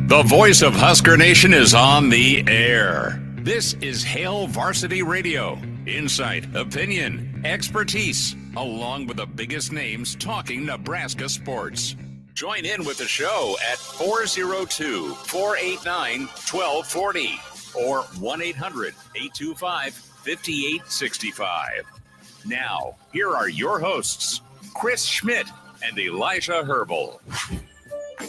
The voice of Husker Nation is on the air. This is Hail Varsity Radio. Insight, opinion, expertise, along with the biggest names talking Nebraska sports. Join in with the show at 402-489-1240 or 1-800-825-5865. Now, here are your hosts, Chris Schmidt and Elijah Herbel.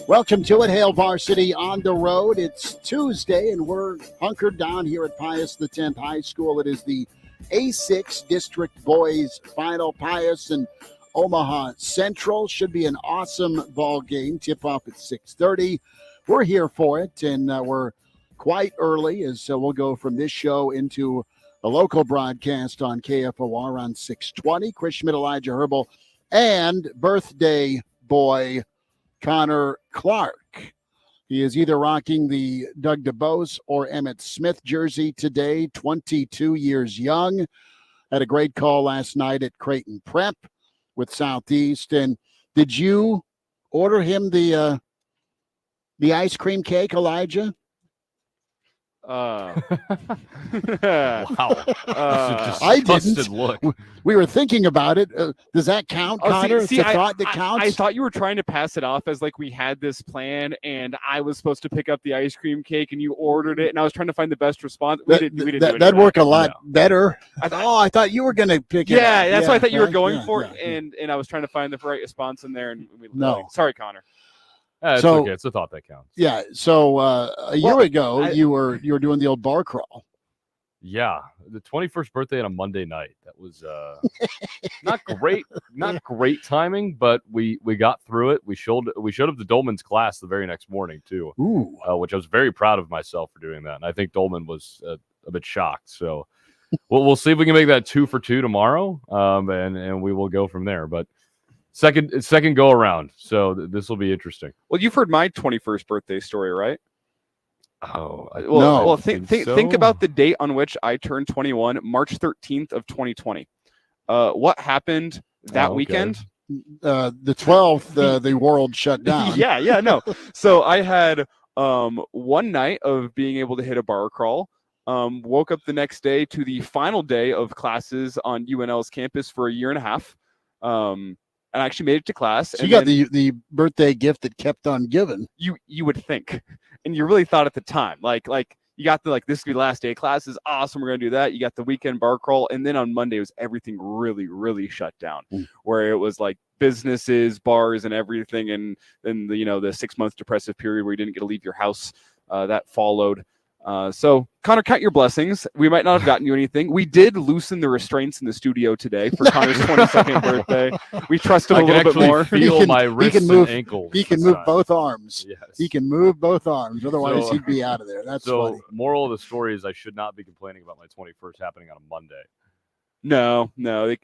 Welcome to it, Hail Varsity on the road. It's Tuesday, and we're hunkered down here at Pius X High School. It is the A6 District Boys Final. Pius and Omaha Central. Should be an awesome ball game. Tip-off at 6:30. We're here for it, and we're quite early, as we'll go from this show into a local broadcast on KFOR on 6:20. Chris Schmidt, Elijah Herbel, and birthday boy Connor Clark. He is either rocking the Doug DeBose or Emmett Smith jersey today, 22 years young. Had a great call last night at Creighton Prep with Southeast. And did you order him the ice cream cake, Elijah? Wow. I didn't. Look. We were thinking about it. Does that count, Connor? See, thought that counts? I thought you were trying to pass it off as like we had this plan and I was supposed to pick up the ice cream cake and you ordered it and I was trying to find the best response. We didn't do that'd work a lot better. I thought you were going to pick it up. That's what I thought you were going for. And I was trying to find the right response in there. And sorry, Connor. It's okay. It's a thought that counts. Yeah. So a year ago, you were doing the old bar crawl. Yeah, the 21st birthday on a Monday night. That was not great timing, but we got through it. We showed up to Dolman's class the very next morning too, which I was very proud of myself for doing that. And I think Dolman was a bit shocked. So we'll see if we can make that 2 for 2 tomorrow, and we will go from there. But second go around, so this will be interesting. Well, you've heard my 21st birthday story, right? Oh, no. Well, think about the date on which I turned 21, March 13th of 2020. What happened that weekend? The 12th, the world shut down. No. So I had one night of being able to hit a bar crawl. Woke up the next day to the final day of classes on UNL's campus for a year and a half. And I actually made it to class. So you got the birthday gift that kept on giving. You would think, and you really thought at the time, like you got this could be last day of classes. Awesome, we're gonna do that. You got the weekend bar crawl, and then on Monday was everything really, really shut down, where it was like businesses, bars, and everything, and then the 6-month depressive period where you didn't get to leave your house that followed. So, Connor, count your blessings. We might not have gotten you anything. We did loosen the restraints in the studio today for Connor's 22nd birthday. We trust him a little bit more. Feel my wrists and ankles. He can move both arms. Yes. He can move both arms. Otherwise, he'd be out of there. That's funny. Moral of the story is I should not be complaining about my 21st happening on a Monday. No,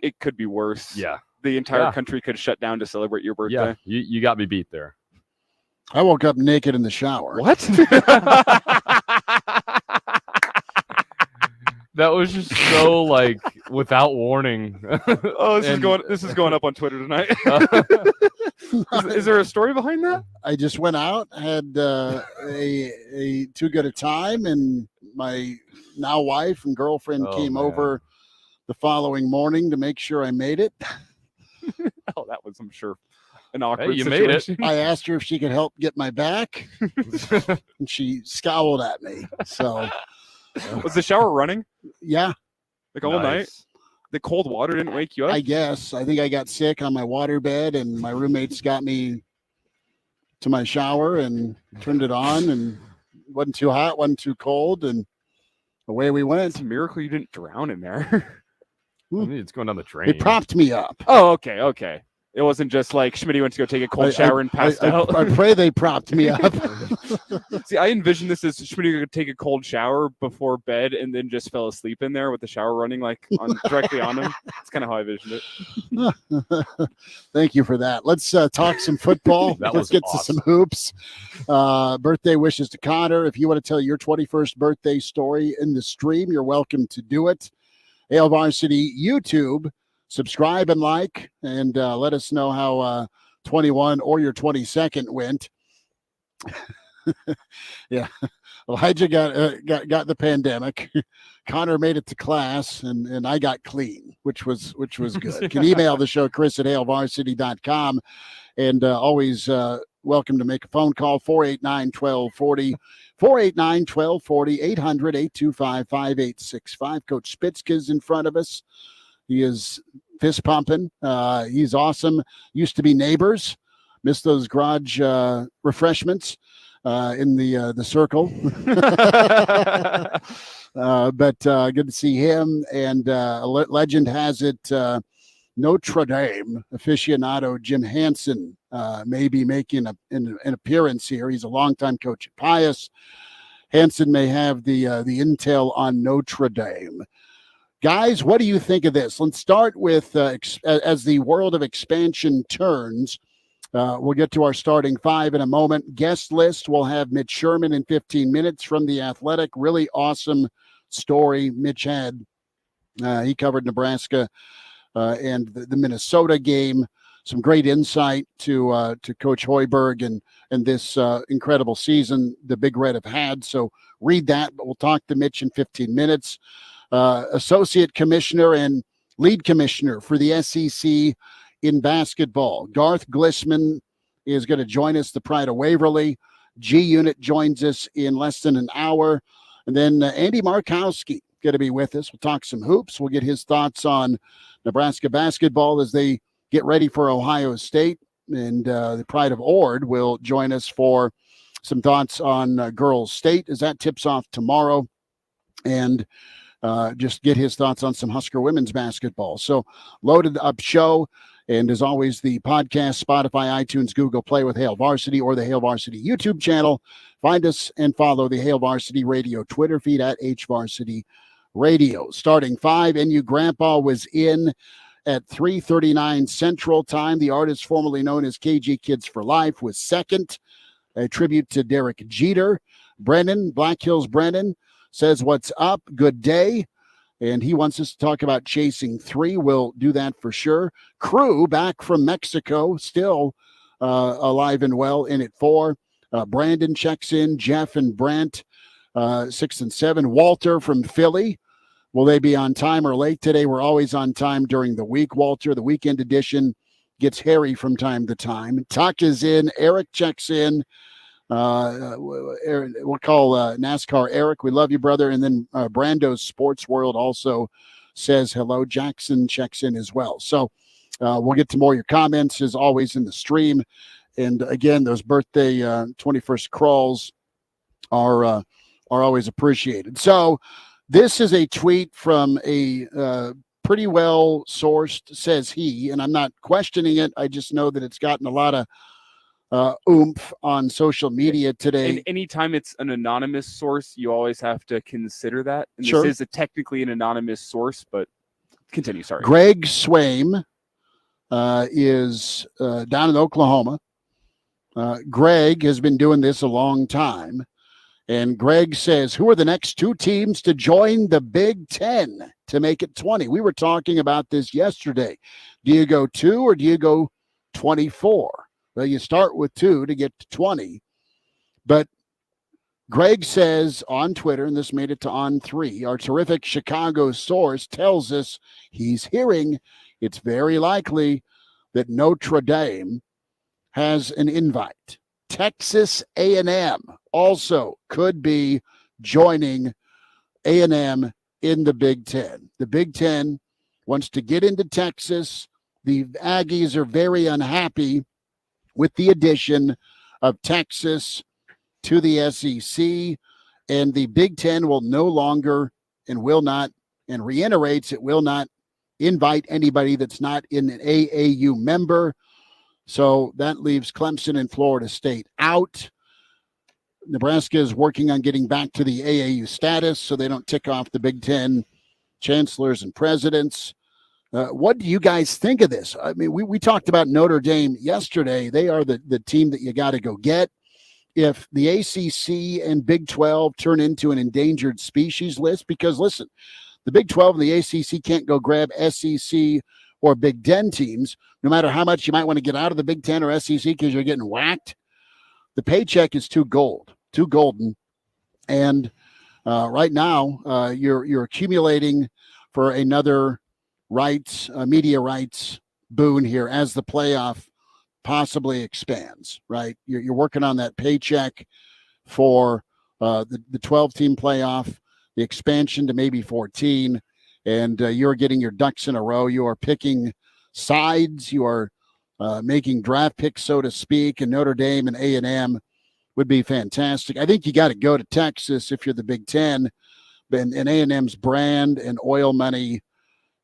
it could be worse. Yeah. The entire country could shut down to celebrate your birthday. Yeah, you got me beat there. I woke up naked in the shower. What? That was just so without warning. This is going up on Twitter tonight. Is there a story behind that? I just went out, had a too good a time, and my now wife and girlfriend came over the following morning to make sure I made it. That was, I'm sure, an awkward you situation. made it. I asked her if she could help get my back, and she scowled at me. So, was the shower running? Yeah, all night. The cold water didn't wake you up? I guess. I think I got sick on my water bed, and my roommates got me to my shower and turned it on, and it wasn't too hot, wasn't too cold, and away we went. It's a miracle you didn't drown in there. I mean, it's going down the drain. They propped me up. Oh, okay. It wasn't just like Schmidt went to go take a cold shower and passed out. I pray they propped me up. See, I envision this as Schmidt could take a cold shower before bed and then just fell asleep in there with the shower running directly on him. That's kind of how I envisioned it. Thank you for that. Let's talk some football. Let's get to some hoops. Birthday wishes to Connor. If you want to tell your 21st birthday story in the stream, you're welcome to do it. Hail Varsity YouTube. subscribe and like, and let us know how 21 or your 22nd went. Yeah, Elijah got the pandemic. Connor made it to class, and I got clean, which was good. You can email the show, Chris@HailVarsity.com, and always welcome to make a phone call, 489-1240, 489-1240, 800-825-5865. Coach Spitzka's in front of us. He is fist pumping. He's awesome. Used to be neighbors. Missed those garage refreshments in the circle. But good to see him. And legend has it, Notre Dame aficionado Jim Hansen may be making an appearance here. He's a longtime coach at Pius. Hansen may have the intel on Notre Dame. Guys, what do you think of this? Let's start with, as the world of expansion turns, we'll get to our starting five in a moment. Guest list, we'll have Mitch Sherman in 15 minutes from The Athletic. Really awesome story Mitch had. He covered Nebraska and the Minnesota game. Some great insight to Coach Hoiberg and this incredible season the Big Red have had. So read that, but we'll talk to Mitch in 15 minutes. Associate Commissioner and Lead Commissioner for the SEC in basketball, Garth Glissman, is going to join us, the Pride of Waverly. G Unit joins us in less than an hour. And then Andy Markowski going to be with us. We'll talk some hoops. We'll get his thoughts on Nebraska basketball as they get ready for Ohio State. And the Pride of Ord will join us for some thoughts on girls state as that tips off tomorrow. And just get his thoughts on some Husker women's basketball. So loaded up show. And as always, the podcast, Spotify, iTunes, Google Play with Hail Varsity or the Hail Varsity YouTube channel. Find us and follow the Hail Varsity Radio Twitter feed at HVarsity Radio. Starting five, NU Grandpa was in at 3:39 Central Time. The artist formerly known as KG Kids for Life was second. A tribute to Derek Jeter. Brennan, Black Hills Brennan, says, "What's up? Good day." And he wants us to talk about chasing three. We'll do that for sure. Crew back from Mexico, still alive and well in at 4. Brandon checks in. Jeff and Brent, 6 and 7. Walter from Philly. Will they be on time or late today? We're always on time during the week, Walter. The weekend edition gets hairy from time to time. Tuck is in. Eric checks in. We'll call NASCAR Eric. We love you, brother. And then Brando's Sports World also says hello. Jackson checks in as well. So we'll get to more of your comments as always in the stream. And again, those birthday 21st crawls are always appreciated. So this is a tweet from a pretty well sourced, says he, and I'm not questioning it. I just know that it's gotten a lot of oomph on social media today. And anytime it's an anonymous source, you always have to consider that. And sure. This is technically an anonymous source, but continue. Sorry. Greg Swaim is down in Oklahoma. Greg has been doing this a long time. And Greg says, who are the next two teams to join the Big Ten to make it 20? We were talking about this yesterday. Do you go 2 or do you go 24? Well, you start with 2 to get to 20. But Greg says on Twitter, and this made it to On 3, our terrific Chicago source tells us he's hearing it's very likely that Notre Dame has an invite. Texas A&M also could be joining A&M in the Big Ten. The Big Ten wants to get into Texas. The Aggies are very unhappy with the addition of Texas to the SEC, and the Big Ten will no longer and will not, and reiterates it will not invite anybody that's not an AAU member. So that leaves Clemson and Florida State out. Nebraska is working on getting back to the AAU status so they don't tick off the Big Ten chancellors and presidents. What do you guys think of this? I mean, we talked about Notre Dame yesterday. They are the team that you got to go get. If the ACC and Big 12 turn into an endangered species list, because listen, the Big 12 and the ACC can't go grab SEC or Big Ten teams, no matter how much you might want to get out of the Big Ten or SEC because you're getting whacked, the paycheck is too golden. And right now, you're accumulating for another media rights boon here as the playoff possibly expands, right? You're working on that paycheck for the 12-team playoff, the expansion to maybe 14, and you're getting your ducks in a row. You are picking sides. You are making draft picks, so to speak, and Notre Dame and A&M would be fantastic. I think you got to go to Texas if you're the Big Ten, and A&M's brand and oil money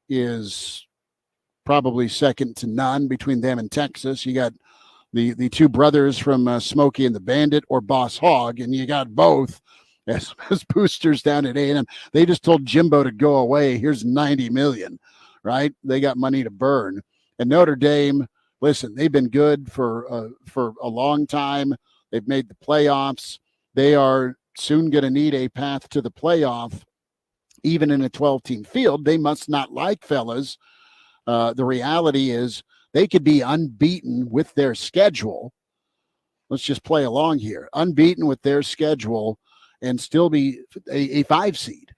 is probably second to none between them and Texas. You got the two brothers from Smokey and the Bandit or Boss Hogg, and you got both as boosters down at A&M. They just told Jimbo to go away. Here's $90 million, right? They got money to burn. And Notre Dame, listen, they've been good for a long time. They've made the playoffs. They are soon going to need a path to the playoff, even in a 12-team field. They must not like, fellas. The reality is they could be unbeaten with their schedule. Let's just play along here. Unbeaten with their schedule and still be a 5 seed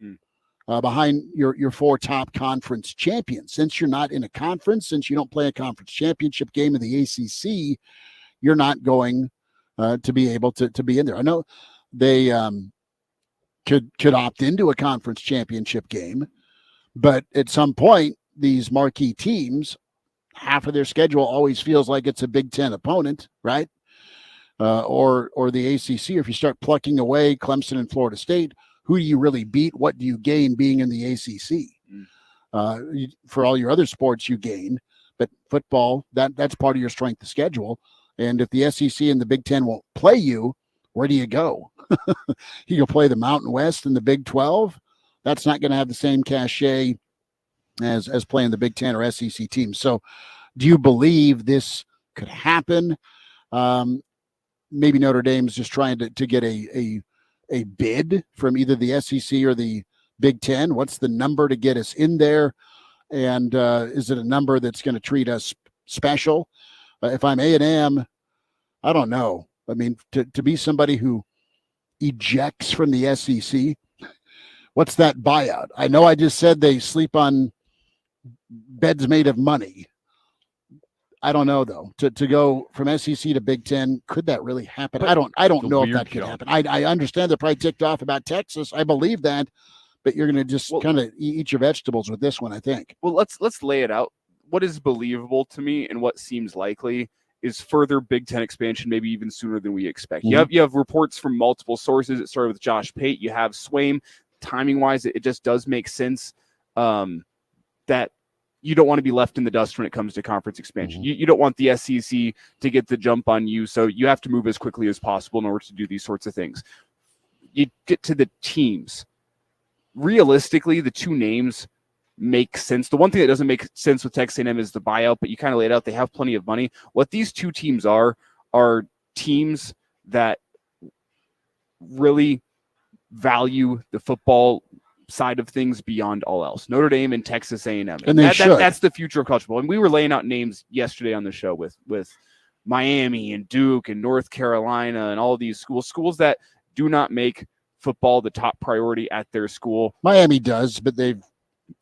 behind your 4 top conference champions. Since you're not in a conference, since you don't play a conference championship game in the ACC, you're not going to be able to be in there. I know they could opt into a conference championship game, but at some point, these marquee teams, half of their schedule always feels like it's a Big Ten opponent, right? Or the ACC. Or if you start plucking away Clemson and Florida State, who do you really beat? What do you gain being in the ACC? For all your other sports, you gain, but football, that's part of your strength of schedule. And if the SEC and the Big Ten won't play you, where do you go? You go play the Mountain West and the Big 12. That's not going to have the same cachet as playing the Big Ten or SEC teams. So do you believe this could happen? Maybe Notre Dame's just trying to get a bid from either the SEC or the Big Ten. What's the number to get us in there? And is it a number that's going to treat us special? If I'm A&M, I don't know. I mean, to be somebody who ejects from the SEC, what's that buyout? I know I just said they sleep on beds made of money. I don't know, though. To go from SEC to Big Ten, could that really happen? I don't know if that could happen. I understand they're probably ticked off about Texas. I believe that, but you're going to just kind of eat your vegetables with this one, I think. Well, let's lay it out. What is believable to me and what seems likely is further Big Ten expansion, maybe even sooner than we expect. Mm-hmm. You have reports from multiple sources. It started with Josh Pate. You have Swaim. Timing-wise, it just does make sense that you don't want to be left in the dust when it comes to conference expansion. Mm-hmm. You don't want the SEC to get the jump on you, so you have to move as quickly as possible in order to do these sorts of things. You get to the teams. Realistically, the two names make sense. The one thing that doesn't make sense with Texas A&M is the buyout, but you kind of laid out they have plenty of money. What these two teams are teams that really value the football side of things beyond all else. Notre Dame and Texas A&M. And that's the future of college football. And we were laying out names yesterday on the show with Miami and Duke and North Carolina and all of these schools that do not make football the top priority at their school. Miami does, but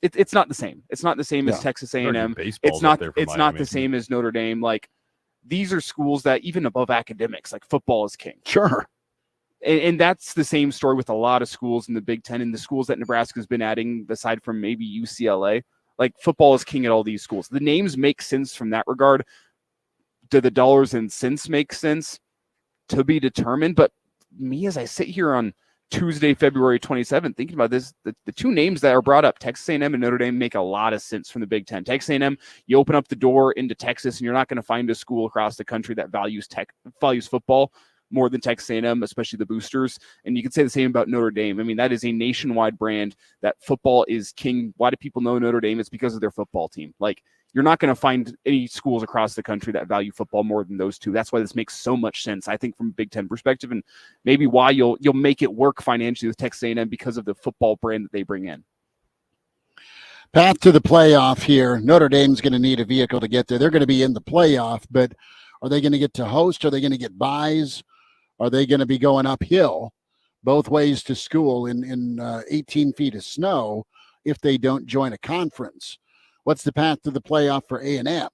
it's not the same. It's not the same as Texas A&M. It's not the same as Notre Dame. Like, these are schools that even above academics, like, football is king. Sure. And that's the same story with a lot of schools in the Big Ten and the schools that Nebraska's been adding, aside from maybe UCLA. Like, football is king at all these schools. The names make sense from that regard. Do the dollars and cents make sense? To be determined. But me, as I sit here on Tuesday, February 27th, thinking about this, the two names that are brought up, Texas A&M and Notre Dame, make a lot of sense from the Big Ten. Texas A&M, you open up the door into Texas, and you're not going to find a school across the country that values football more than Texas A&M, especially the boosters. And you can say the same about Notre Dame. I mean, that is a nationwide brand that football is king. Why do people know Notre Dame? It's because of their football team. Like, you're not going to find any schools across the country that value football more than those two. That's why this makes so much sense, I think, from a Big Ten perspective, and maybe why you'll make it work financially with Texas A&M because of the football brand that they bring in. Path to the playoff here. Notre Dame's going to need a vehicle to get there. They're going to be in the playoff, but are they going to get to host? Are they going to get buys? Are they going to be going uphill both ways to school in 18 feet of snow if they don't join a conference? What's the path to the playoff for A&M?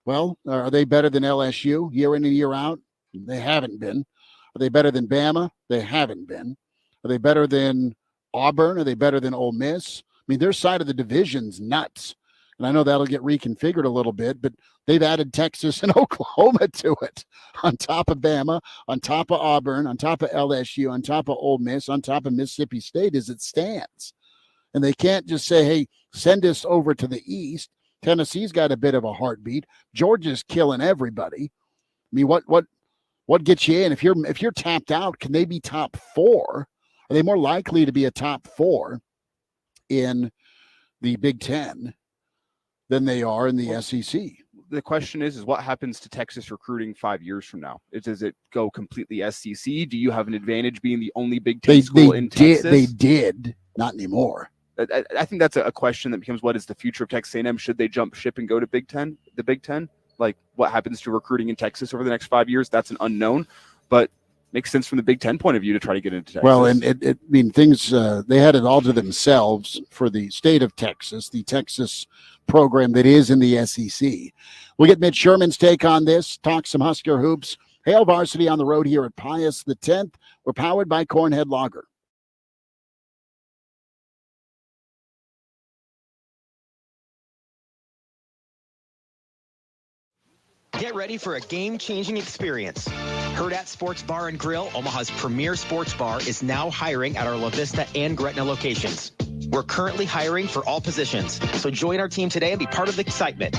Well, are they better than LSU year in and year out? They haven't been. Are they better than Bama? They haven't been. Are they better than Auburn? Are they better than Ole Miss? I mean, their side of the division's nuts. And I know that'll get reconfigured a little bit, but they've added Texas and Oklahoma to it, on top of Bama, on top of Auburn, on top of LSU, on top of Ole Miss, on top of Mississippi State as it stands. And they can't just say, hey, send us over to the East. Tennessee's got a bit of a heartbeat. Georgia's killing everybody. I mean, what gets you in? If you're tapped out, can they be top 4? Are they more likely to be a top 4 in the Big Ten than they are in the SEC? The question is what happens to Texas recruiting 5 years from now? Does it go completely SEC? Do you have an advantage being the only Big Ten school in Texas? They did, not anymore. I think that's a question that becomes, what is the future of Texas A&M? Should they jump ship and go to the Big Ten? Like, what happens to recruiting in Texas over the next 5 years? That's an unknown, but makes sense from the Big Ten point of view to try to get into Texas. Well, and things, they had it all to themselves for the state of Texas, the Texas program that is in the SEC. We'll get Mitch Sherman's take on this, talk some Husker hoops. Hail Varsity on the road here at Pius X. We're powered by Cornhead Lager. Get ready for a game-changing experience. Hurrdat Sports Bar and Grill, Omaha's premier sports bar, is now hiring at our La Vista and Gretna locations. We're currently hiring for all positions, so join our team today and be part of the excitement.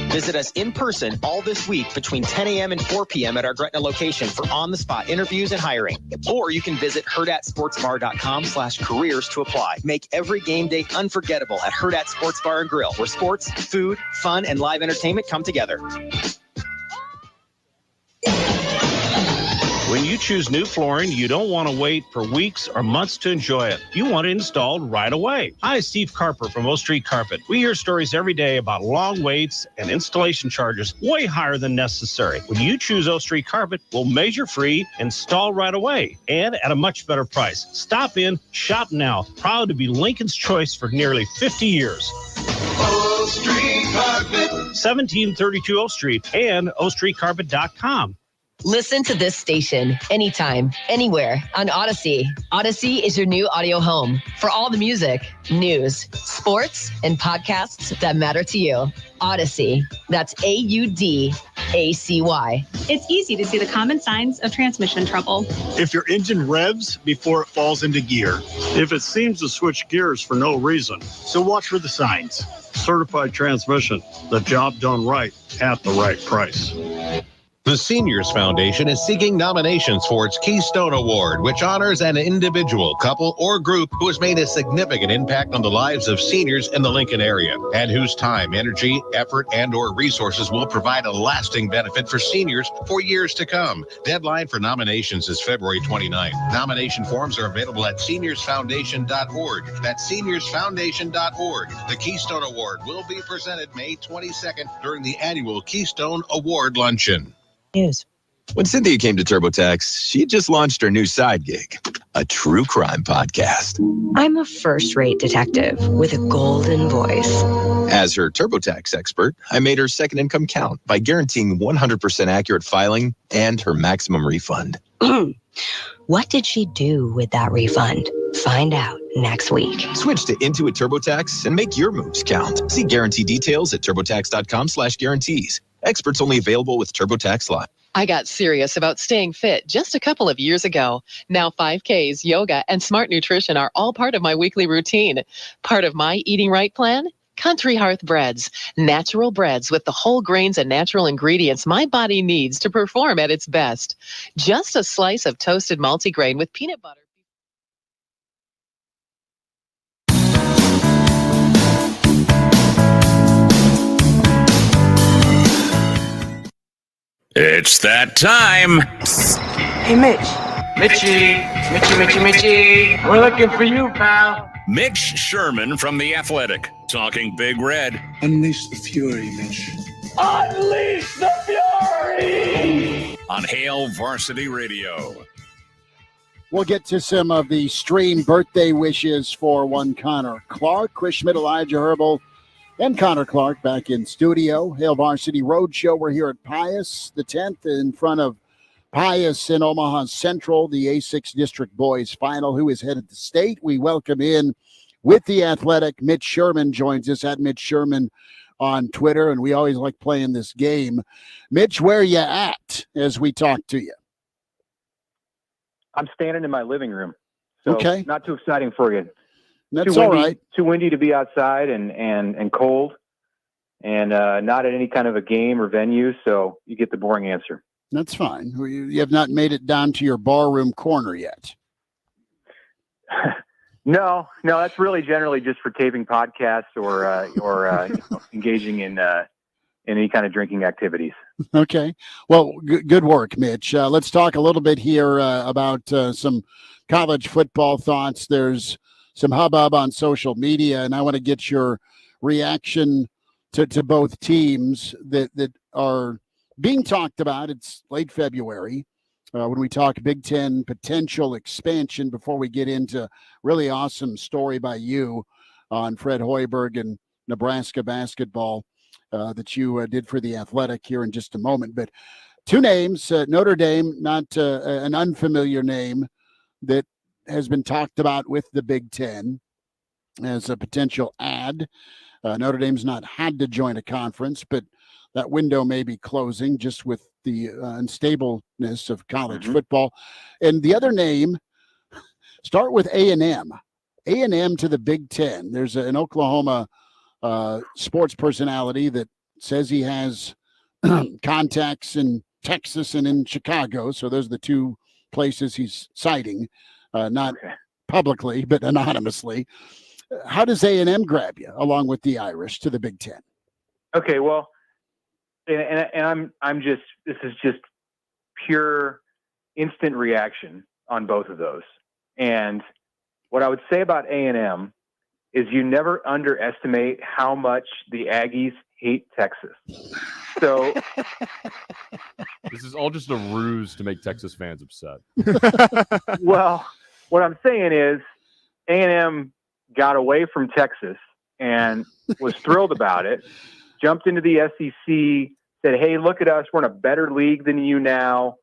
Visit us in person all this week between 10 a.m. and 4 p.m. at our Gretna location for on-the-spot interviews and hiring. Or you can visit hurrdatsportsbar.com/careers to apply. Make every game day unforgettable at Hurrdat Sports Bar and Grill, where sports, food, fun, and live entertainment come together. When you choose new flooring, you don't want to wait for weeks or months to enjoy it. You want it installed right away. Hi, Steve Carper from O Street Carpet. We hear stories every day about long waits and installation charges way higher than necessary. When you choose O Street Carpet, we'll measure free, install right away, and at a much better price. Stop in, shop now. Proud to be Lincoln's choice for nearly 50 years. O Street Carpet. 1732 O Street and ostreetcarpet.com. Listen to this station anytime, anywhere on Odyssey. Odyssey is your new audio home for all the music, news, sports, and podcasts that matter to you. Odyssey. That's AUDACY. It's easy to see the common signs of transmission trouble. If your engine revs before it falls into gear. If it seems to switch gears for no reason. So watch for the signs. Certified transmission. The job done right at the right price. The Seniors Foundation is seeking nominations for its Keystone Award, which honors an individual, couple, or group who has made a significant impact on the lives of seniors in the Lincoln area and whose time, energy, effort, and/or resources will provide a lasting benefit for seniors for years to come. Deadline for nominations is February 29th. Nomination forms are available at seniorsfoundation.org. That's seniorsfoundation.org. The Keystone Award will be presented May 22nd during the annual Keystone Award Luncheon. News. When Cynthia came to TurboTax, she had just launched her new side gig, a true crime podcast. I'm a first-rate detective with a golden voice. As her TurboTax expert, I made her second income count by guaranteeing 100% accurate filing and her maximum refund. What did she do with that refund? Find out next week. Switch to Intuit TurboTax and make your moves count. See guarantee details at turbotax.com/guarantees. Experts only available with TurboTax Live. I got serious about staying fit just a couple of years ago. Now 5Ks, yoga, and smart nutrition are all part of my weekly routine. Part of my eating right plan? Country Hearth Breads. Natural breads with the whole grains and natural ingredients my body needs to perform at its best. Just a slice of toasted multigrain with peanut butter. It's that time. Hey, Mitch. Mitchie. We're looking for you, pal. Mitch Sherman from The Athletic. Talking Big Red. Unleash the fury, Mitch. Unleash the fury! On Hail Varsity Radio. We'll get to some of the stream birthday wishes for one Connor Clark, Chris Schmidt, Elijah Herbel, and Connor Clark back in studio. Hail Varsity Roadshow. We're here at Pius, the 10th, in front of Pius in Omaha Central, the A6 District Boys Final. Who is headed to state? We welcome in with the Athletic. Mitch Sherman joins us at Mitch Sherman on Twitter, and we always like playing this game. Mitch, where you at as we talk to you? I'm standing in my living room. So okay. Not too exciting for you. That's all right. Too windy to be outside and cold, and not at any kind of a game or venue, so you get the boring answer. That's fine. You have not made it down to your barroom corner yet. No, that's really generally just for taping podcasts or engaging in any kind of drinking activities. Okay. Well, good work, Mitch. Let's talk a little bit here about some college football thoughts. There's some hubbub on social media, and I want to get your reaction to both teams that are being talked about. It's late February when we talk Big Ten potential expansion before we get into really awesome story by you on Fred Hoiberg and Nebraska basketball that you did for the Athletic here in just a moment. But two names, Notre Dame, not an unfamiliar name that has been talked about with the Big Ten as a potential add. Notre Dame's not had to join a conference, but that window may be closing just with the unstableness of college football. And the other name, start with A&M. A&M to the Big Ten. There's an Oklahoma sports personality that says he has contacts in Texas and in Chicago. So those are the two places he's citing, not publicly, but anonymously. How does A&M grab you along with the Irish to the Big Ten? Okay, well, and I'm just, this is just pure instant reaction on both of those. And what I would say about A&M is you never underestimate how much the Aggies hate Texas. So this is all just a ruse to make Texas fans upset. Well, what I'm saying is A&M got away from Texas and was thrilled about it, jumped into the SEC, said, hey, look at us. We're in a better league than you now.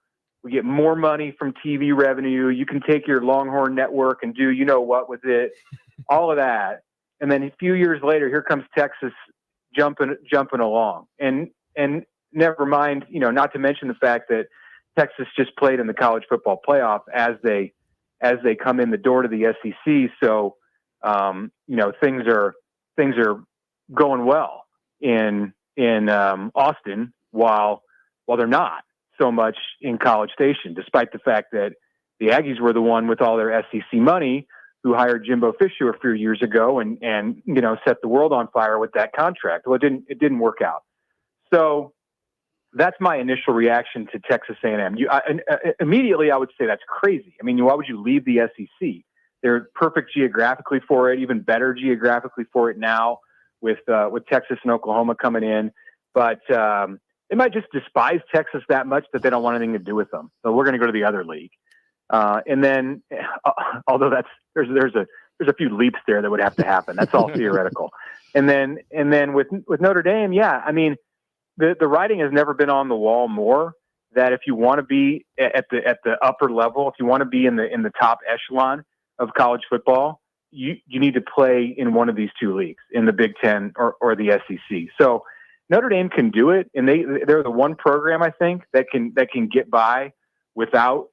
We get more money from TV revenue. You can take your Longhorn network and do you know what with it, all of that. And then a few years later, here comes Texas jumping along. And never mind, not to mention the fact that Texas just played in the college football playoff as they come in the door to the SEC. So, things are going well in Austin while they're not so much in College Station, despite the fact that the Aggies were the one with all their SEC money who hired Jimbo Fisher a few years ago and set the world on fire with that contract. Well, it didn't work out. So that's my initial reaction to Texas A&M. Immediately I would say that's crazy. I mean, why would you leave the SEC? They're perfect geographically for it, even better geographically for it now with Texas and Oklahoma coming in. But they might just despise Texas that much that they don't want anything to do with them. So we're going to go to the other league. And then, although there's a few leaps there that would have to happen. That's all theoretical. And then with Notre Dame, yeah, I mean, the writing has never been on the wall more that if you want to be at the upper level, if you want to be in the top echelon of college football, you need to play in one of these two leagues, in the Big Ten or the SEC. So Notre Dame can do it, and they're the one program I think that can get by without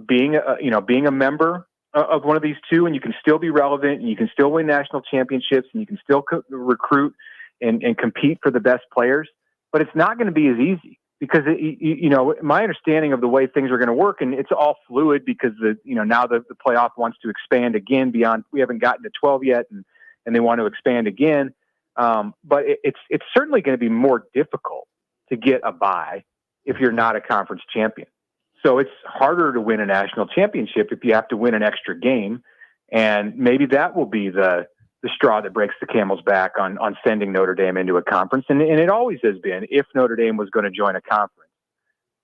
being a member of one of these two, and you can still be relevant, and you can still win national championships, and you can still recruit and compete for the best players. But it's not going to be as easy because my understanding of the way things are going to work, and it's all fluid because now the playoff wants to expand again beyond. We haven't gotten to 12 yet, and they want to expand again. But it's certainly going to be more difficult to get a bye if you're not a conference champion. So it's harder to win a national championship if you have to win an extra game. And maybe that will be the the straw that breaks the camel's back on sending Notre Dame into a conference. And it always has been, if Notre Dame was going to join a conference,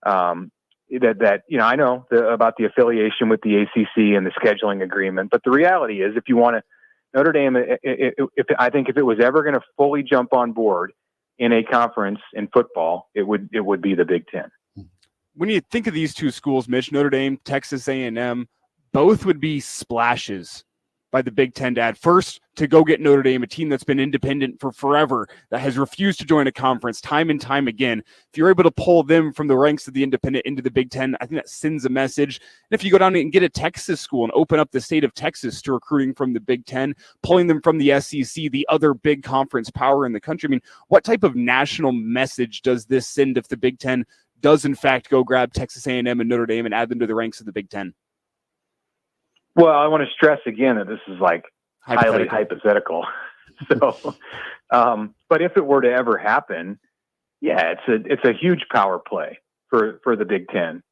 I know about the affiliation with the ACC and the scheduling agreement, but the reality is, if you want to, Notre Dame, I think if it was ever going to fully jump on board in a conference in football, it would be the Big Ten. When you think of these two schools, Mitch, Notre Dame, Texas A&M, both would be splashes by the Big Ten to add. First, to go get Notre Dame, a team that's been independent for forever, that has refused to join a conference time and time again. If you're able to pull them from the ranks of the independent into the Big Ten, I think that sends a message. And if you go down and get a Texas school and open up the state of Texas to recruiting from the Big Ten, pulling them from the SEC, the other big conference power in the country, I mean, what type of national message does this send if the Big Ten does in fact go grab Texas A&M and Notre Dame and add them to the ranks of the Big Ten? Well, I want to stress again that this is like highly hypothetical. So, but if it were to ever happen, yeah, it's a huge power play for the Big Ten.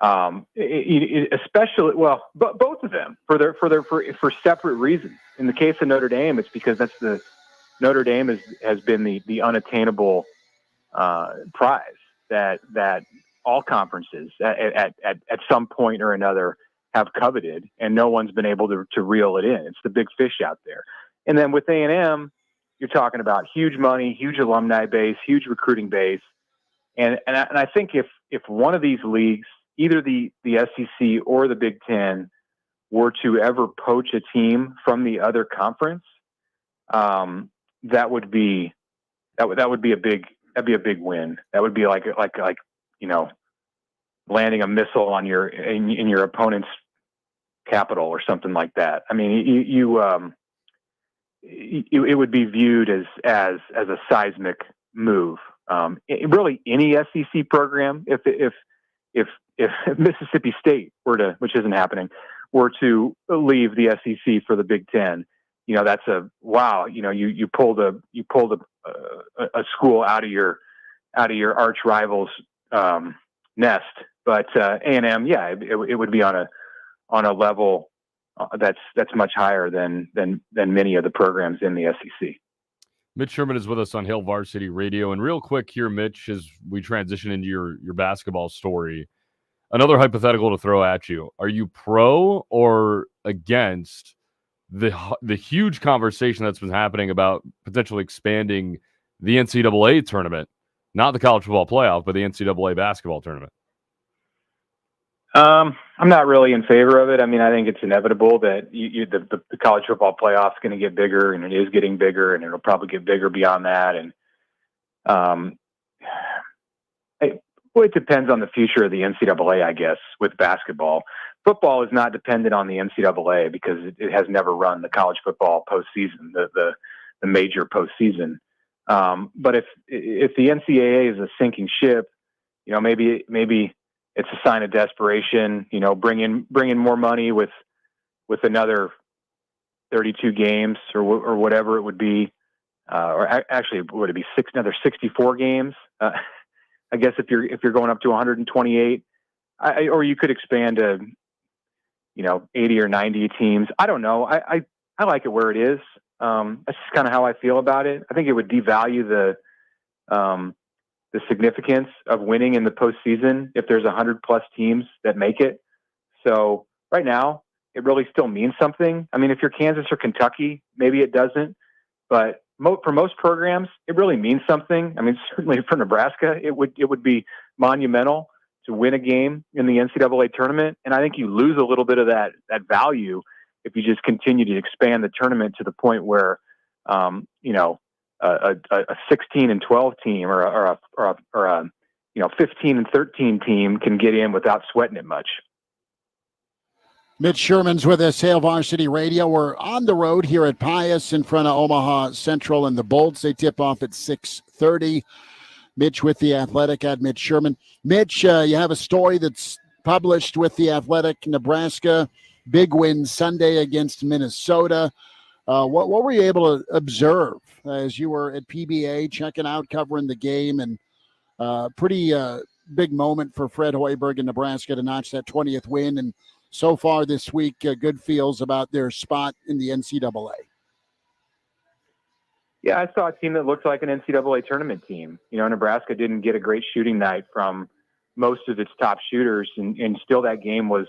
Especially, well, but both of them for separate reasons. In the case of Notre Dame, it's because Notre Dame has been the unattainable prize that all conferences at some point or another have coveted, and no one's been able to reel it in. It's the big fish out there. And then with A&M, you're talking about huge money, huge alumni base, huge recruiting base. And I think if one of these leagues, either the SEC or the Big Ten, were to ever poach a team from the other conference, that would be a big win. That would be like landing a missile on in your opponent's capital or something like that. I mean, it would be viewed as a seismic move. Really, any SEC program, if Mississippi State were to, which isn't happening, were to leave the SEC for the Big Ten, that's a wow. You pulled a school out of your arch rivals nest. But A&M, yeah, it would be on a level that's much higher than many of the programs in the SEC. Mitch Sherman is with us on Hail Varsity Radio. And real quick here, Mitch, as we transition into your basketball story, another hypothetical to throw at you. Are you pro or against the huge conversation that's been happening about potentially expanding the NCAA tournament, not the college football playoff, but the NCAA basketball tournament? I'm not really in favor of it. I mean, I think it's inevitable that the college football playoff is going to get bigger, and it is getting bigger, and it'll probably get bigger beyond that. And it depends on the future of the NCAA, I guess, with basketball. Football is not dependent on the NCAA because it has never run the college football postseason, the major postseason. But if the NCAA is a sinking ship, maybe it's a sign of desperation. Bring in more money with another 32 games or whatever it would be, or actually would it be another 64 games? I guess if you're going up to 128, or you could expand to 80 or 90 teams. I don't know. I like it where it is. That's just kind of how I feel about it. I think it would devalue the significance of winning in the postseason if there's 100+ teams that make it. So right now, it really still means something. I mean, if you're Kansas or Kentucky, maybe it doesn't. But for most programs, it really means something. I mean, certainly for Nebraska, it would be monumental to win a game in the NCAA tournament. And I think you lose a little bit of that value if you just continue to expand the tournament to the point where, a 16 and 12 team or a 15 and 13 team can get in without sweating it much. Mitch Sherman's with us, Hail Varsity Radio. We're on the road here at Pius in front of Omaha Central and the Bolts. They tip off at 6:30. Mitch with The Athletic at Mitch Sherman. Mitch, you have a story that's published with The Athletic. Nebraska, big win Sunday against Minnesota. What were you able to observe as you were at PBA, checking out, covering the game, and pretty big moment for Fred Hoiberg in Nebraska to notch that 20th win, and so far this week, good feels about their spot in the NCAA. Yeah, I saw a team that looked like an NCAA tournament team. Nebraska didn't get a great shooting night from most of its top shooters, and still that game was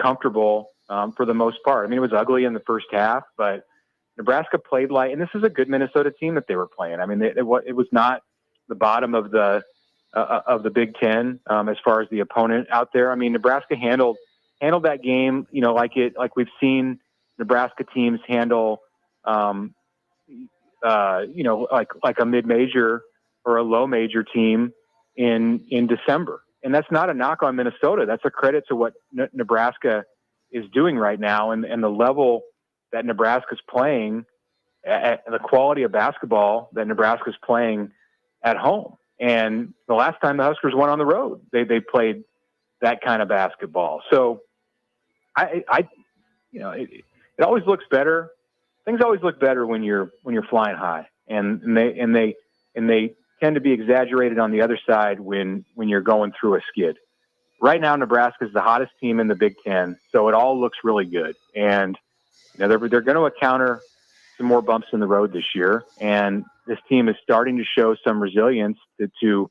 comfortable for the most part. I mean, it was ugly in the first half, but Nebraska played like, and this is a good Minnesota team that they were playing. I mean, it was not the bottom of the Big Ten as far as the opponent out there. I mean, Nebraska handled that game, like we've seen Nebraska teams handle, like a mid-major or a low-major team in December. And that's not a knock on Minnesota. That's a credit to what Nebraska is doing right now, and the level that Nebraska's playing, and the quality of basketball that Nebraska's playing at home. And the last time the Huskers went on the road, they played that kind of basketball. So it always looks better. Things always look better when you're flying high, and they tend to be exaggerated on the other side when you're going through a skid. Right now, Nebraska is the hottest team in the Big Ten, so it all looks really good. And they're going to encounter some more bumps in the road this year, and this team is starting to show some resilience to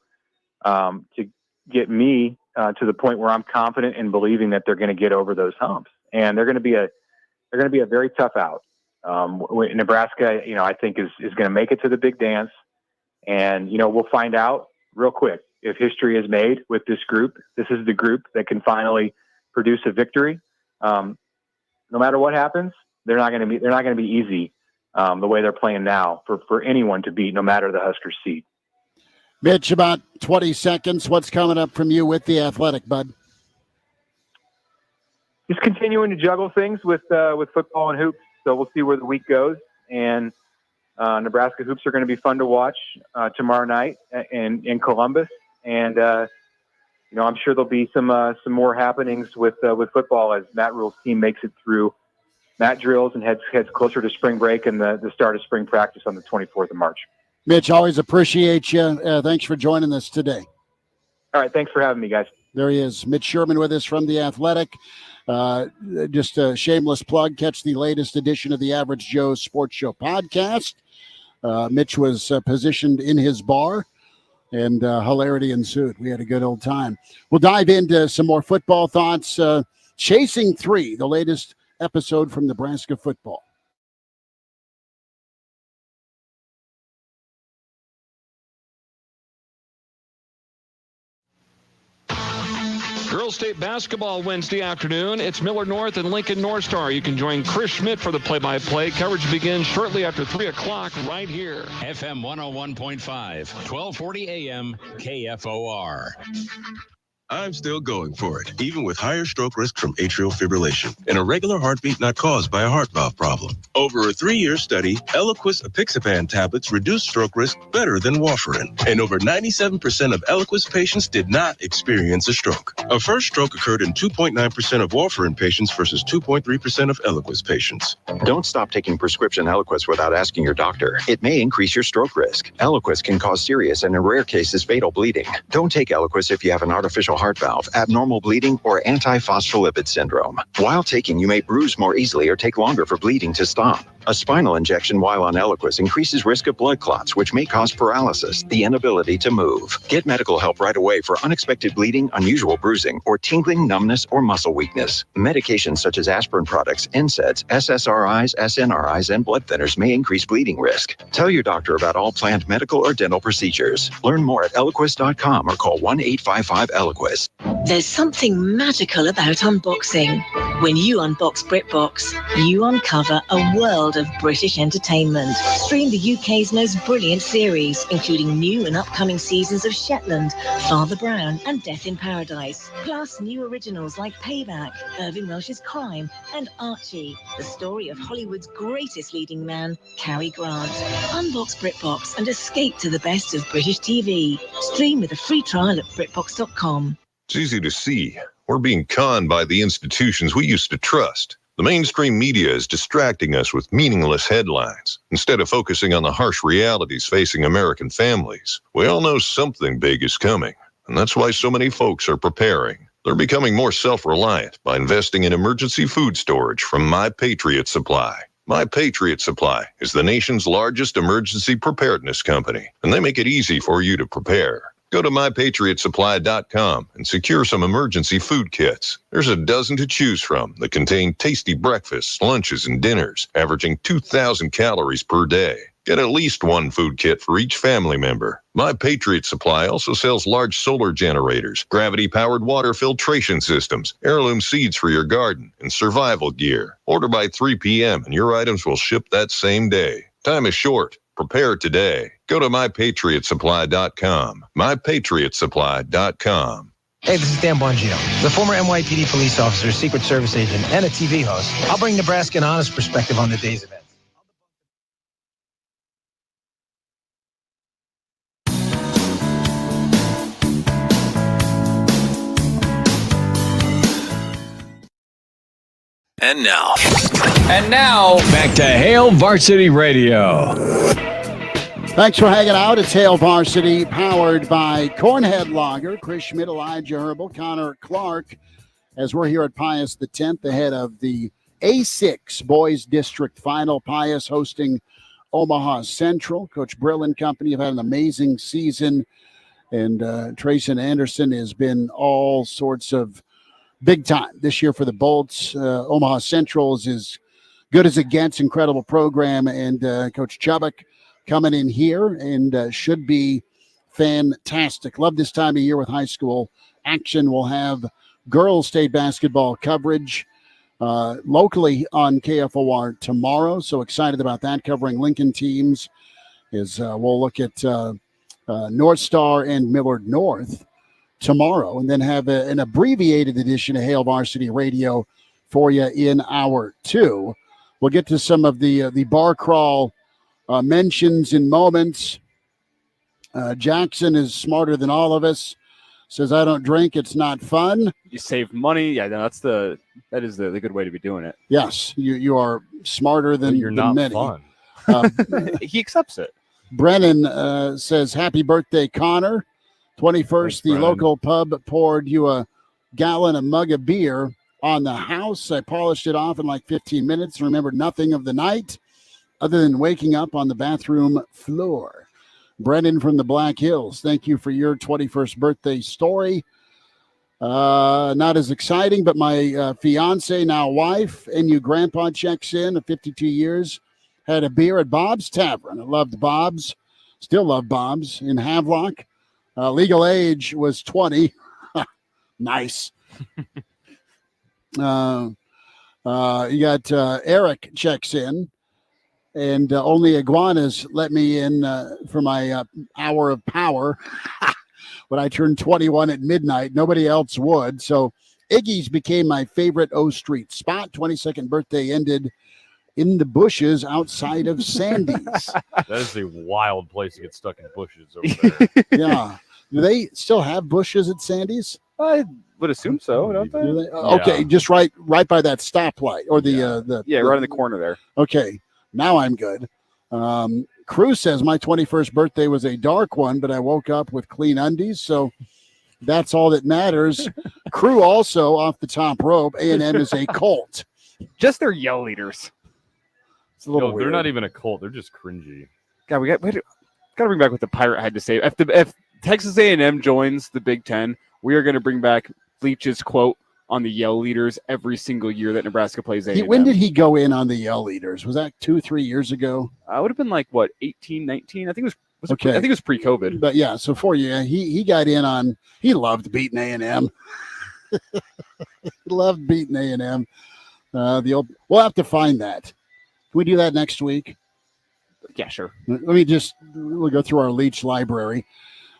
get me to the point where I'm confident in believing that they're going to get over those humps, and they're going to be a very tough out. Nebraska, I think is going to make it to the big dance, and we'll find out real quick if history is made with this group. This is the group that can finally produce a victory. No matter what happens, they're not going to be easy the way they're playing now for anyone to beat, no matter the Husker seed. Mitch, about 20 seconds. What's coming up from you with the Athletic, bud? Just continuing to juggle things with football and hoops. So we'll see where the week goes. And Nebraska hoops are going to be fun to watch tomorrow night in Columbus. And I'm sure there'll be some more happenings with football as Matt Rule's team makes it through mat drills and heads closer to spring break and the start of spring practice on the 24th of March. Mitch, always appreciate you. Thanks for joining us today. All right, thanks for having me, guys. There he is, Mitch Sherman with us from The Athletic. Just a shameless plug. Catch the latest edition of the Average Joe Sports Show podcast. Mitch was positioned in his bar, and hilarity ensued. We had a good old time. We'll dive into some more football thoughts. Chasing 3, the latest episode from Nebraska football. Girls State Basketball Wednesday afternoon. It's Miller North and Lincoln North Star. You can join Chris Schmidt for the play-by-play. Coverage begins shortly after 3 o'clock right here. FM 101.5, 1240 AM, KFOR. I'm still going for it, even with higher stroke risk from atrial fibrillation, an irregular heartbeat not caused by a heart valve problem. Over a 3-year study, Eliquis apixaban tablets reduce stroke risk better than warfarin, and over 97% of Eliquis patients did not experience a stroke. A first stroke occurred in 2.9% of warfarin patients versus 2.3% of Eliquis patients. Don't stop taking prescription Eliquis without asking your doctor. It may increase your stroke risk. Eliquis can cause serious and, in rare cases, fatal bleeding. Don't take Eliquis if you have an artificial heart valve, abnormal bleeding, or antiphospholipid syndrome. While taking, you may bruise more easily or take longer for bleeding to stop. A spinal injection while on Eliquis increases risk of blood clots, which may cause paralysis, the inability to move. Get medical help right away for unexpected bleeding, unusual bruising, or tingling, numbness, or muscle weakness. Medications such as aspirin products, NSAIDs, SSRIs, SNRIs, and blood thinners may increase bleeding risk. Tell your doctor about all planned medical or dental procedures. Learn more at Eliquis.com or call 1-855-ELIQUIS. There's something magical about unboxing. When you unbox BritBox, you uncover a world of British entertainment. Stream the UK's most brilliant series, including new and upcoming seasons of Shetland, Father Brown, and Death in Paradise. Plus new originals like Payback, Irving Welsh's Crime, and Archie, the story of Hollywood's greatest leading man, Cary Grant. Unbox BritBox and escape to the best of British TV. Stream with a free trial at BritBox.com. It's easy to see. We're being conned by the institutions we used to trust. The mainstream media is distracting us with meaningless headlines instead of focusing on the harsh realities facing American families. We all know something big is coming, and that's why so many folks are preparing. They're becoming more self-reliant by investing in emergency food storage from My Patriot Supply. My Patriot Supply is the nation's largest emergency preparedness company, and they make it easy for you to prepare. Go to mypatriotsupply.com and secure some emergency food kits. There's a dozen to choose from that contain tasty breakfasts, lunches, and dinners, averaging 2,000 calories per day. Get at least one food kit for each family member. My Patriot Supply also sells large solar generators, gravity-powered water filtration systems, heirloom seeds for your garden, and survival gear. Order by 3 p.m. and your items will ship that same day. Time is short. Prepare today. Go to mypatriotsupply.com. mypatriotsupply.com. Hey, this is Dan Bongino, the former NYPD police officer, Secret Service agent, and a TV host. I'll bring Nebraska an honest perspective on the day's events. And now, back to Hail Varsity Radio. Thanks for hanging out. It's Hail Varsity, powered by Cornhead Lager. Chris Schmidt, Elijah Herbel, Connor Clark, as we're here at Pius X, ahead of the A6 Boys District Final. Pius hosting Omaha Central. Coach Brill and company have had an amazing season, and Trayson Anderson has been all sorts of big time this year for the Bolts. Omaha Central is as good as it gets. Incredible program. And Coach Chubbuck coming in here and should be fantastic. Love this time of year with high school action. We'll have girls state basketball coverage locally on KFOR tomorrow. So excited about that, covering Lincoln teams. We'll look at North Star and Millard North tomorrow, and then have an abbreviated edition of Hail Varsity Radio for you in hour 2. We'll get to some of the bar crawl mentions in moments. Jackson is smarter than all of us. Says, I don't drink, it's not fun. You save money. Yeah, that is the good way to be doing it. Yes, you are smarter than you're not many. fun. He accepts it. Brennan says, happy birthday, Connor. 21st, Thanks, the Brennan. local pub poured you a mug of beer on the house. I polished it off in like 15 minutes and remembered nothing of the night other than waking up on the bathroom floor. Brennan from the Black Hills, thank you for your 21st birthday story. Not as exciting, but my fiance, now wife, and you grandpa checks in at 52 years, had a beer at Bob's Tavern. I loved Bob's, still love Bob's in Havelock. Legal age was 20. Nice. You got Eric checks in, and only iguanas let me in for my hour of power. When I turned 21 at midnight, nobody else would. So Iggy's became my favorite O Street spot. 22nd birthday ended in the bushes outside of Sandy's. That is a wild place to get stuck in bushes over there. Yeah. Do they still have bushes at Sandy's? I would assume so, don't they? Do they? Okay, just right by that stoplight or the right in the corner there. Okay, now I'm good. Cruz says my 21st birthday was a dark one, but I woke up with clean undies, so that's all that matters. Crew also off the top rope. A&M is a cult. Just their yell leaders. It's a little weird. They're not even a cult. They're just cringy. God, we got to bring back what the Pirate had to say. If Texas A&M joins the Big Ten, we are going to bring back Leach's quote on the yell leaders every single year that Nebraska plays A&M. When did he go in on the yell leaders? Was that 2-3 years ago? It would have been like, 18, 19? I think it was okay. I think it was pre-COVID. But yeah, so 4 years, he got in on, he loved beating A&M. He loved beating A&M. We'll have to find that. Can we do that next week? Yeah, sure. We'll go through our Leach library.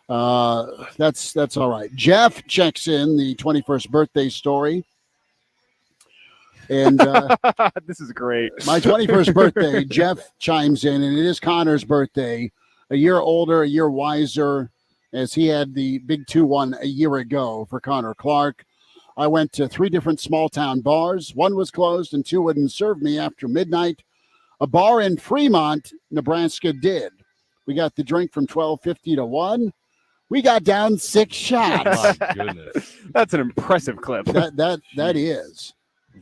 That's all right. Jeff checks in the 21st birthday story. And this is great. My 21st birthday, Jeff chimes in, and it is Connor's birthday. A year older, a year wiser, as he had the big 2-1 a year ago for Connor Clark. I went to 3 different small town bars. 1 was closed and 2 wouldn't serve me after midnight. A bar in Fremont, Nebraska did. We got the drink from 12:50 to 1. We got down 6 shots. My goodness. That's an impressive clip. That is.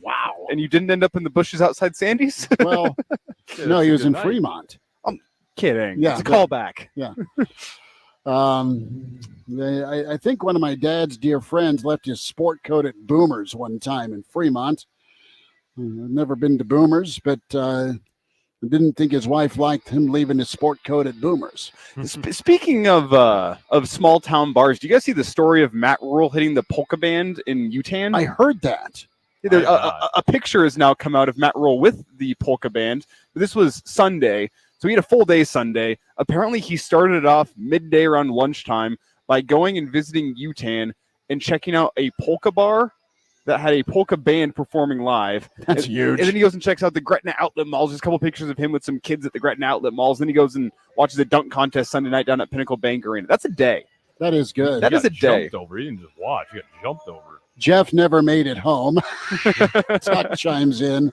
Wow. And you didn't end up in the bushes outside Sandy's? Well, no, he was in Fremont. I'm kidding. Yeah, It's a callback. Yeah. I think one of my dad's dear friends left his sport coat at Boomers one time in Fremont. I've never been to Boomers, but I didn't think his wife liked him leaving his sport coat at Boomers. Speaking of small town bars, do you guys see the story of Matt Rule hitting the polka band in Utan? I heard that. A picture has now come out of Matt Rule with the polka band. This was Sunday, so he had a full day Sunday. Apparently, he started it off midday around lunchtime by going and visiting Utan and checking out a polka bar that had a polka band performing live. That's huge. And then he goes and checks out the Gretna Outlet Malls. There's a couple pictures of him with some kids at the Gretna Outlet Malls. Then he goes and watches a dunk contest Sunday night down at Pinnacle Bank Arena. That's a day. That is good. That is a day. Jumped over. You didn't just watch. You got jumped over. Jeff never made it home. Tuck chimes in.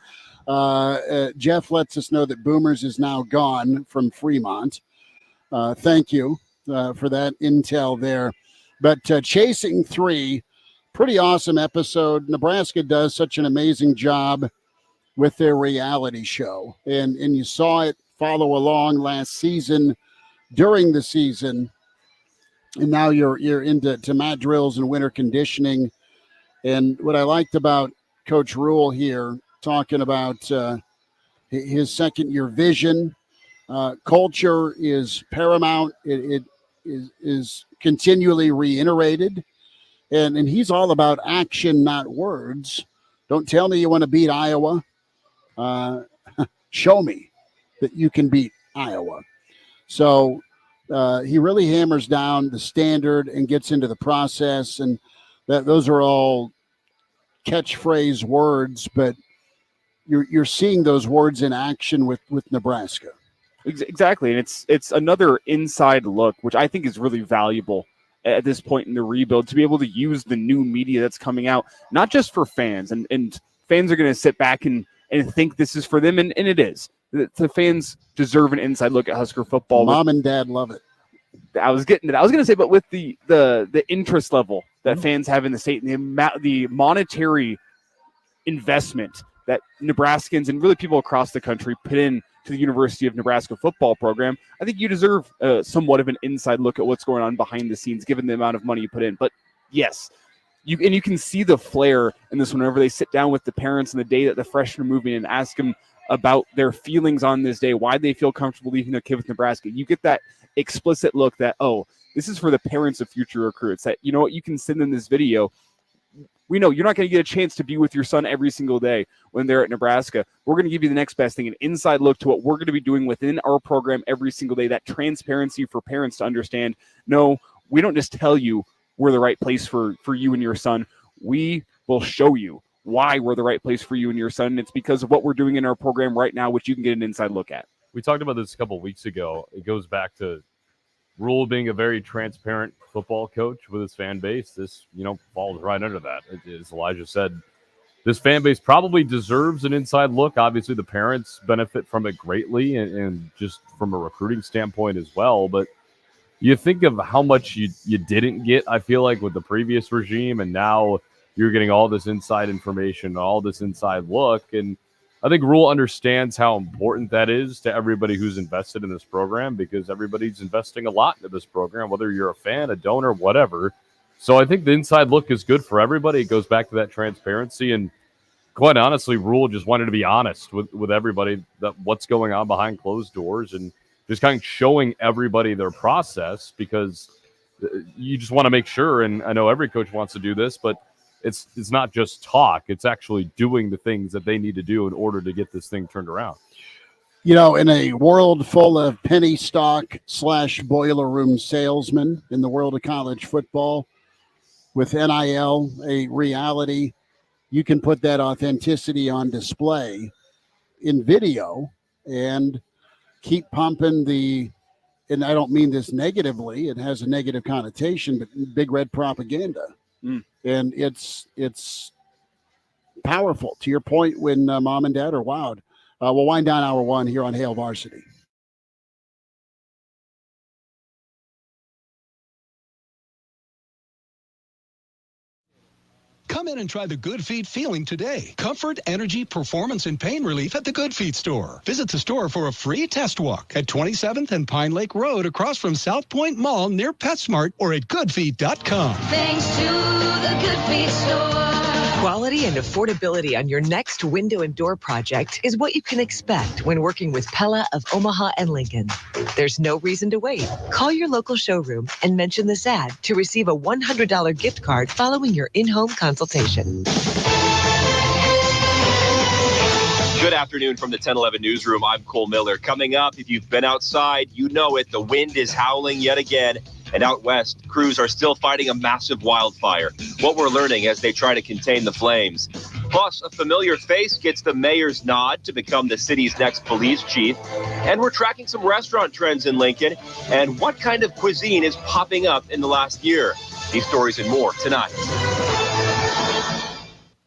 Jeff lets us know that Boomers is now gone from Fremont. Thank you for that intel there. But Chasing Three, pretty awesome episode. Nebraska does such an amazing job with their reality show. And you saw it follow along last season, during the season. And now you're into mat drills and winter conditioning. And what I liked about Coach Rule here, talking about his second-year vision, culture is paramount. It is continually reiterated. And he's all about action, not words. Don't tell me you want to beat Iowa. Show me that you can beat Iowa. So he really hammers down the standard and gets into the process. And those are all catchphrase words, but you're seeing those words in action with Nebraska. Exactly. And it's another inside look, which I think is really valuable at this point in the rebuild, to be able to use the new media that's coming out, not just for fans. And fans are going to sit back and think this is for them, and it is. The fans deserve an inside look at Husker football. Mom and dad love it. I was getting to that. I was going to say, but with the interest level that fans have in the state and the monetary investment that Nebraskans and really people across the country put in to the University of Nebraska football program, I think you deserve somewhat of an inside look at what's going on behind the scenes, given the amount of money you put in. But yes, you can see the flair in this one whenever they sit down with the parents on the day that the freshmen are moving and ask them about their feelings on this day, why they feel comfortable leaving their kid with Nebraska. You get that explicit look that, oh, this is for the parents of future recruits, that, you know what, you can send them this video. We know you're not going to get a chance to be with your son every single day when they're at Nebraska. We're going to give you the next best thing, an inside look to what we're going to be doing within our program every single day, that transparency for parents to understand, no, we don't just tell you we're the right place for you and your son. We will show you why we're the right place for you and your son. And it's because of what we're doing in our program right now, which you can get an inside look at. We talked about this a couple of weeks ago. It goes back to Rule being a very transparent football coach with his fan base. This, falls right under that. As Elijah said, this fan base probably deserves an inside look. Obviously, the parents benefit from it greatly, and just from a recruiting standpoint as well. But you think of how much you didn't get, I feel like, with the previous regime, and now you're getting all this inside information, all this inside look. And I think Rule understands how important that is to everybody who's invested in this program, because everybody's investing a lot into this program, whether you're a fan, a donor, whatever. So I think the inside look is good for everybody. It goes back to that transparency. And quite honestly, Rule just wanted to be honest with everybody that what's going on behind closed doors, and just kind of showing everybody their process, because you just want to make sure, and I know every coach wants to do this, but it's not just talk. It's actually doing the things that they need to do in order to get this thing turned around. In a world full of penny stock / boiler room salesmen in the world of college football, with NIL a reality, you can put that authenticity on display in video and keep pumping and I don't mean this negatively, it has a negative connotation, but big red propaganda. And it's powerful. To your point, when mom and dad are wowed. We'll wind down hour one here on Hail Varsity. Come Come in and try the Good Feet feeling today. Comfort, energy, performance, and pain relief at the Good Feet store. Visit the store for a free test walk at 27th and Pine Lake Road across from South Point Mall near PetSmart or at goodfeet.com. Thanks to the Good Feet store. Quality and affordability on your next window and door project is what you can expect when working with Pella of Omaha and Lincoln. There's no reason to wait. Call your local showroom and mention this ad to receive a $100 gift card following your in-home consultation. Good afternoon from the 1011 Newsroom. I'm Cole Miller. Coming up, if you've been outside, you know it. The wind is howling yet again. And out west, crews are still fighting a massive wildfire. What we're learning as they try to contain the flames. Plus, a familiar face gets the mayor's nod to become the city's next police chief. And we're tracking some restaurant trends in Lincoln and what kind of cuisine is popping up in the last year. These stories and more tonight.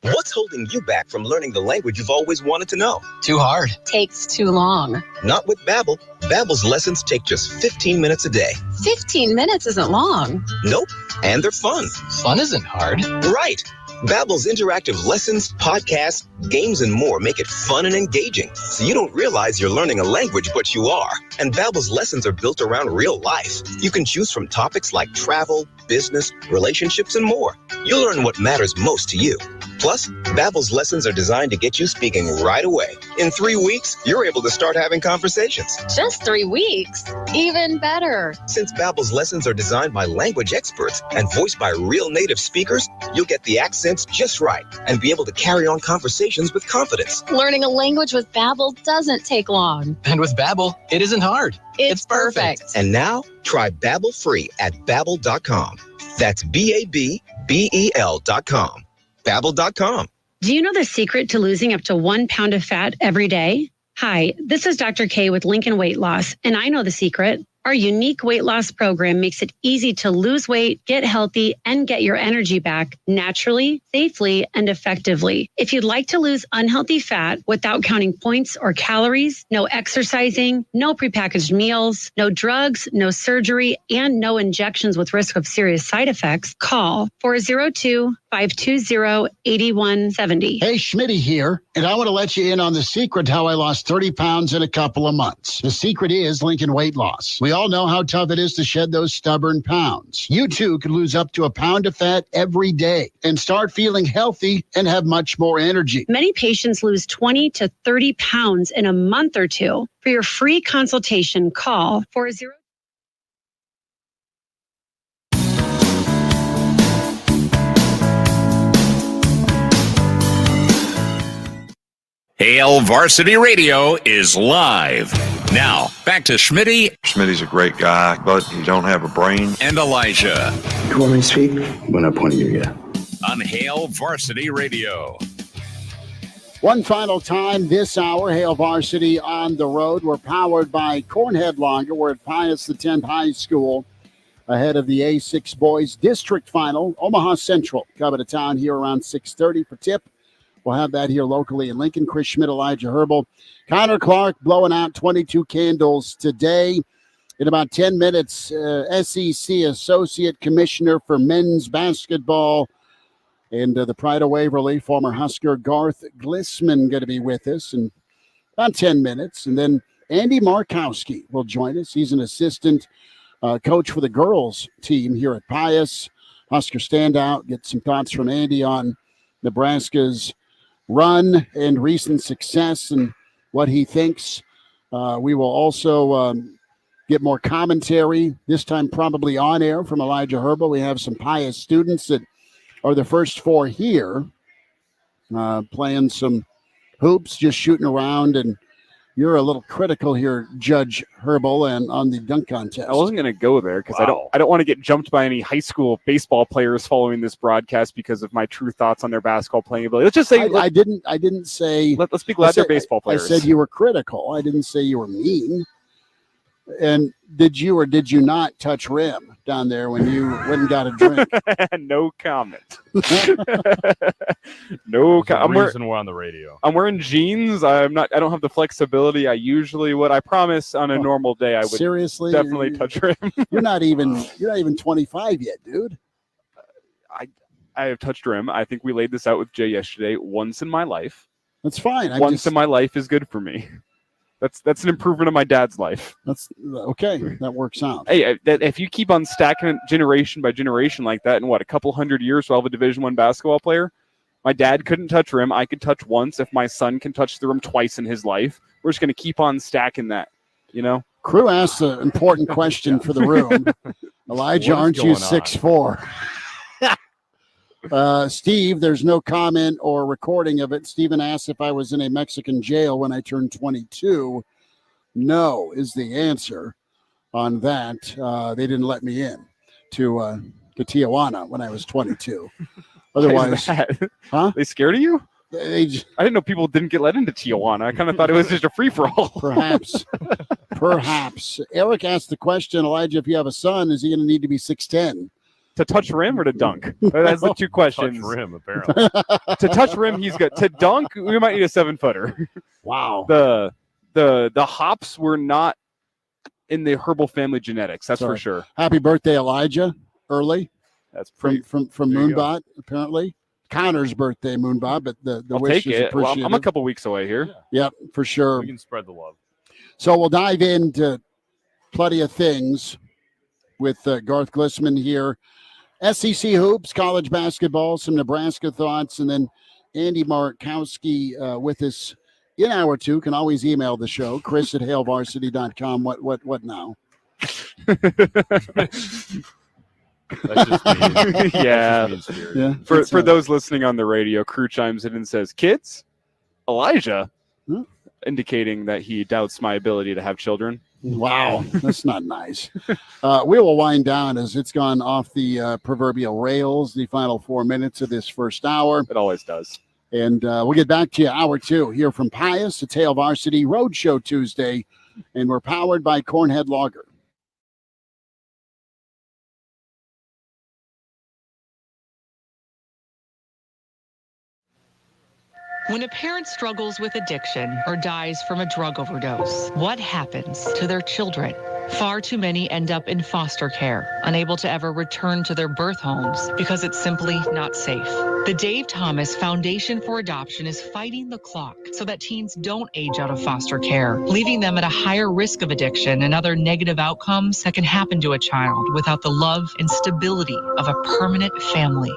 What's holding you back from learning the language you've always wanted to know? Too hard. Takes too long. Not with Babbel. Babbel's lessons take just 15 minutes a day. 15 minutes isn't long. Nope. And they're fun. Fun isn't hard. Right. Babbel's interactive lessons, podcasts, games, and more make it fun and engaging, so you don't realize you're learning a language, but you are. And Babbel's lessons are built around real life. You can choose from topics like travel, business, relationships, and more. You'll learn what matters most to you. Plus, Babbel's lessons are designed to get you speaking right away. In 3 weeks, you're able to start having conversations. Just 3 weeks. Even better. Since Babbel's lessons are designed by language experts and voiced by real native speakers, you'll get the accents just right and be able to carry on conversations with confidence. Learning a language with Babbel doesn't take long. And with Babbel, it isn't hard. It's perfect. And now, try Babbel free at Babbel.com. That's Babbel.com. Babbel.com. Do you know the secret to losing up to 1 pound of fat every day? Hi, this is Dr. K with Lincoln Weight Loss, and I know the secret. Our unique weight loss program makes it easy to lose weight, get healthy, and get your energy back naturally, safely, and effectively. If you'd like to lose unhealthy fat without counting points or calories, no exercising, no prepackaged meals, no drugs, no surgery, and no injections with risk of serious side effects, call 402-520-8170. Hey, Schmidt here, and I want to let you in on the secret how I lost 30 pounds in a couple of months. The secret is Lincoln Weight Loss. We all know how tough it is to shed those stubborn pounds. You too could lose up to 1 pound of fat every day and start feeling healthy and have much more energy. Many patients lose 20 to 30 pounds in a month or two. For your free consultation, call 40. Hail Varsity Radio is live. Now, back to Schmitty. Schmitty's a great guy, but he don't have a brain. And Elijah. You want me to speak? When I point at you, yeah. On Hail Varsity Radio. One final time this hour, Hail Varsity on the road. We're powered by Cornhead Longer. We're at Pius X High School ahead of the A6 Boys District Final. Omaha Central coming to town here around 6:30 for tip. We'll have that here locally in Lincoln. Chris Schmidt, Elijah Herbel. Connor Clark blowing out 22 candles today. In about 10 minutes, SEC Associate Commissioner for Men's Basketball and the Pride of Waverly, former Husker Garth Glissman, going to be with us in about 10 minutes. And then Andy Markowski will join us. He's an assistant coach for the girls team here at Pius. Husker standout. Get some thoughts from Andy on Nebraska's run and recent success and what he thinks. We will also get more commentary, this time probably on air, from Elijah Herbel. We have some Pius students that are the first four here playing some hoops, just shooting around, and you're a little critical here, Judge Herbel, and on the dunk contest. I wasn't going to go there because I don't want to get jumped by any high school baseball players following this broadcast because of my true thoughts on their basketball playing ability. Let's just say I didn't say. Let's be glad they're baseball players. I said you were critical. I didn't say you were mean. And did you or did you not touch rim down there when you went and got a drink? No comment. No comment. We're on the radio. I'm wearing jeans. I don't have the flexibility I usually would. I promise on a normal day I would seriously definitely touch rim. You're not even 25 yet, dude. I have touched rim. I think we laid this out with Jay yesterday. Once in my life. That's fine. Once in my life is good for me. That's an improvement of my dad's life. That's okay. That works out. Hey, if you keep on stacking it generation by generation like that, in a couple hundred years, we'll have a Division I basketball player. My dad couldn't touch rim. I could touch once. If my son can touch the rim twice in his life, we're just going to keep on stacking that. Crew asked an important question for the room. Elijah, aren't you 6'4"? Steve, there's no comment or recording of it. Steven asked if I was in a Mexican jail when I turned 22. No is the answer on that. They didn't let me in to Tijuana when I was 22. Otherwise, huh? They scared of you? I didn't know people didn't get let into Tijuana. I kind of thought it was just a free-for-all. Perhaps. Eric asked the question, Elijah, if you have a son, is he going to need to be 6'10"? To touch rim or to dunk? That's the two questions. Touch rim, apparently. To touch rim, he's good. To dunk, we might need a 7-footer. Wow. The hops were not in the Herbel family genetics. That's for sure. Happy birthday, Elijah. Early. That's from Moonbot, apparently. Connor's birthday, Moonbot, but the I'll wish take is it. appreciated. Well, I'm a couple weeks away here. Yep, for sure. We can spread the love. So we'll dive into plenty of things with Garth Glissman here. SEC hoops, college basketball, some Nebraska thoughts, and then Andy Markowski with us in hour 2. Can always email the show, chris@hailvarsity.com. What now? That's just me. Yeah. That's just me. For those listening on the radio, Crew chimes in and says, "Kids, Elijah," indicating that he doubts my ability to have children. Wow, that's not nice. We will wind down as it's gone off the proverbial rails, the final 4 minutes of this first hour. It always does. And we'll get back to you hour 2 here from Pius. It's Hail Varsity Roadshow Tuesday, and we're powered by Cornhead Lager. When a parent struggles with addiction or dies from a drug overdose, what happens to their children? Far too many end up in foster care, unable to ever return to their birth homes because it's simply not safe. The Dave Thomas Foundation for Adoption is fighting the clock so that teens don't age out of foster care, leaving them at a higher risk of addiction and other negative outcomes that can happen to a child without the love and stability of a permanent family.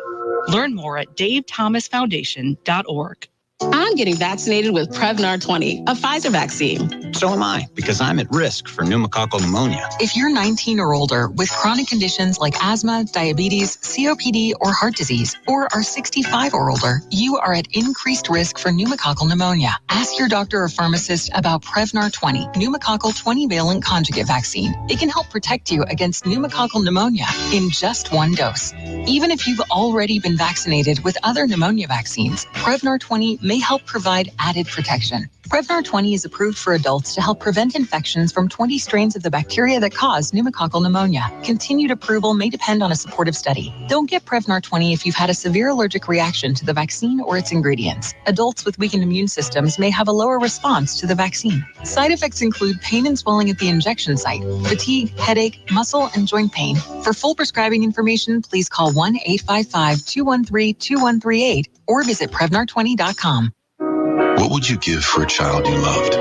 Learn more at davethomasfoundation.org. I'm getting vaccinated with Prevnar 20, a Pfizer vaccine. So am I, because I'm at risk for pneumococcal pneumonia. If you're 19 or older with chronic conditions like asthma, diabetes, COPD, or heart disease, or are 65 or older, you are at increased risk for pneumococcal pneumonia. Ask your doctor or pharmacist about Prevnar 20, pneumococcal 20-valent conjugate vaccine. It can help protect you against pneumococcal pneumonia in just one dose. Even if you've already been vaccinated with other pneumonia vaccines, Prevnar 20 may help provide added protection. Prevnar 20 is approved for adults to help prevent infections from 20 strains of the bacteria that cause pneumococcal pneumonia. Continued approval may depend on a supportive study. Don't get Prevnar 20 if you've had a severe allergic reaction to the vaccine or its ingredients. Adults with weakened immune systems may have a lower response to the vaccine. Side effects include pain and swelling at the injection site, fatigue, headache, muscle, and joint pain. For full prescribing information, please call 1-855-213-2138 or visit Prevnar20.com. What would you give for a child you loved?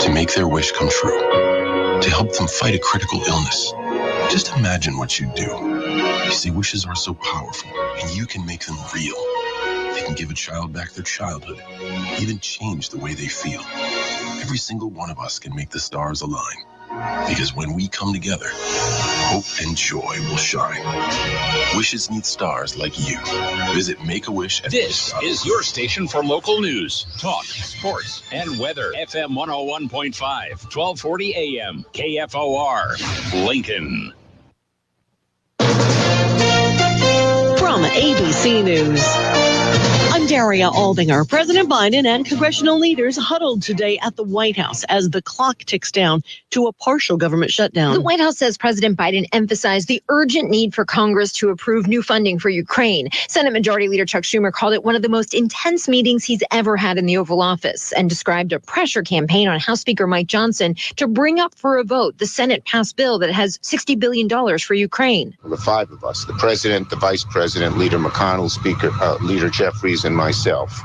To make their wish come true? To help them fight a critical illness? Just imagine what you'd do. You see, wishes are so powerful, and you can make them real. They can give a child back their childhood, even change the way they feel. Every single one of us can make the stars align. Because when we come together, hope and joy will shine. Wishes need stars like you. Visit Make-A-Wish at This is your station for local news, talk, sports, and weather. FM 101.5, 1240 AM, KFOR, Lincoln. From ABC News, I'm Daria Aldinger. President Biden and congressional leaders huddled today at the White House as the clock ticks down to a partial government shutdown. The White House says President Biden emphasized the urgent need for Congress to approve new funding for Ukraine. Senate Majority Leader Chuck Schumer called it one of the most intense meetings he's ever had in the Oval Office and described a pressure campaign on House Speaker Mike Johnson to bring up for a vote the Senate-passed bill that has $60 billion for Ukraine. The five of us, the president, the vice president, Leader McConnell, Speaker, Leader Jeffries, and myself,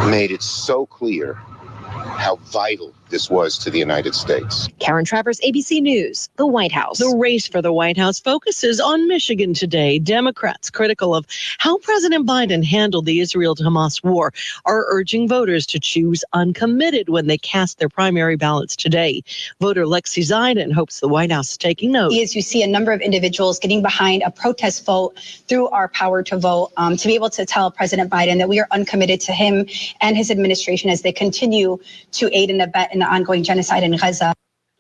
made it so clear how vital this was to the United States. Karen Travers, ABC News, the White House. The race for the White House focuses on Michigan today. Democrats, critical of how President Biden handled the Israel-Hamas war, are urging voters to choose uncommitted when they cast their primary ballots today. Voter Lexi Ziden hopes the White House is taking note. As you see a number of individuals getting behind a protest vote through our power to vote, to be able to tell President Biden that we are uncommitted to him and his administration as they continue to aid and abet in the ongoing genocide in Gaza.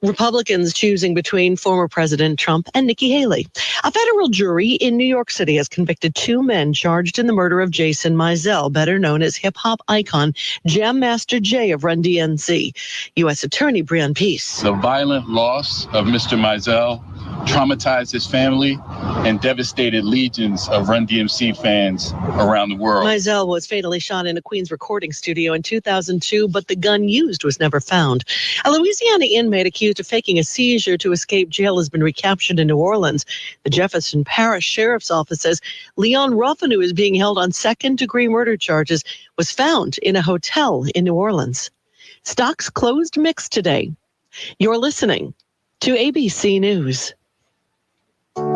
Republicans choosing between former President Trump and Nikki Haley. A federal jury in New York City has convicted two men charged in the murder of Jason Mizell, better known as hip-hop icon Jam Master Jay of Run DMC. U.S. Attorney Brian Peace. The violent loss of Mr. Mizell traumatized his family and devastated legions of Run DMC fans around the world. Mizell was fatally shot in a Queens recording studio in 2002, but the gun used was never found. A Louisiana inmate accused of faking a seizure to escape jail has been recaptured in New Orleans. The Jefferson Parish Sheriff's Office says Leon Ruffin, who is being held on second-degree murder charges, was found in a hotel in New Orleans. Stocks closed mixed today. You're listening to ABC News.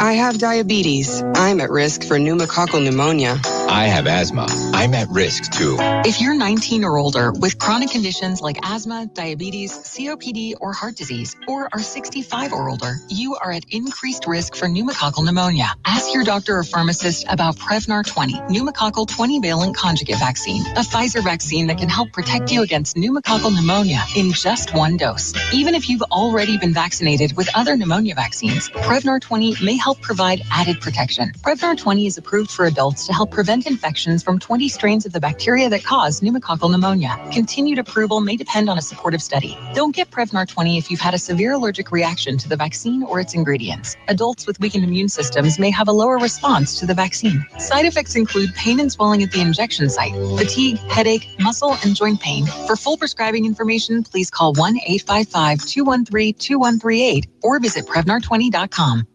I have diabetes. I'm at risk for pneumococcal pneumonia. I have asthma. I'm at risk too. If you're 19 or older with chronic conditions like asthma, diabetes, COPD, or heart disease, or are 65 or older, you are at increased risk for pneumococcal pneumonia. Ask your doctor or pharmacist about Prevnar 20, pneumococcal 20-valent conjugate vaccine, a Pfizer vaccine that can help protect you against pneumococcal pneumonia in just one dose. Even if you've already been vaccinated with other pneumonia vaccines, Prevnar 20 may help provide added protection. Prevnar 20 is approved for adults to help prevent infections from 20 strains of the bacteria that cause pneumococcal pneumonia. Continued approval may depend on a supportive study. Don't get Prevnar 20 if you've had a severe allergic reaction to the vaccine or its ingredients. Adults with weakened immune systems may have a lower response to the vaccine. Side effects include pain and swelling at the injection site, fatigue, headache, muscle, and joint pain. For full prescribing information, please call 1-855-213-2138 or visit Prevnar20.com.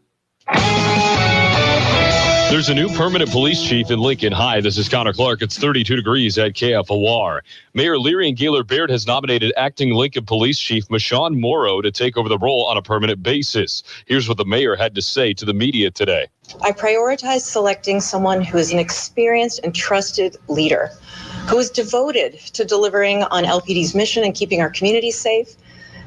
There's a new permanent police chief in Lincoln. Hi, this is Connor Clark. It's 32 degrees at KFOR. Mayor Leary and Gaylor Baird has nominated acting Lincoln Police Chief Michonne Morrow to take over the role on a permanent basis. Here's what the mayor had to say to the media today. I prioritize selecting someone who is an experienced and trusted leader, who is devoted to delivering on LPD's mission and keeping our communities safe,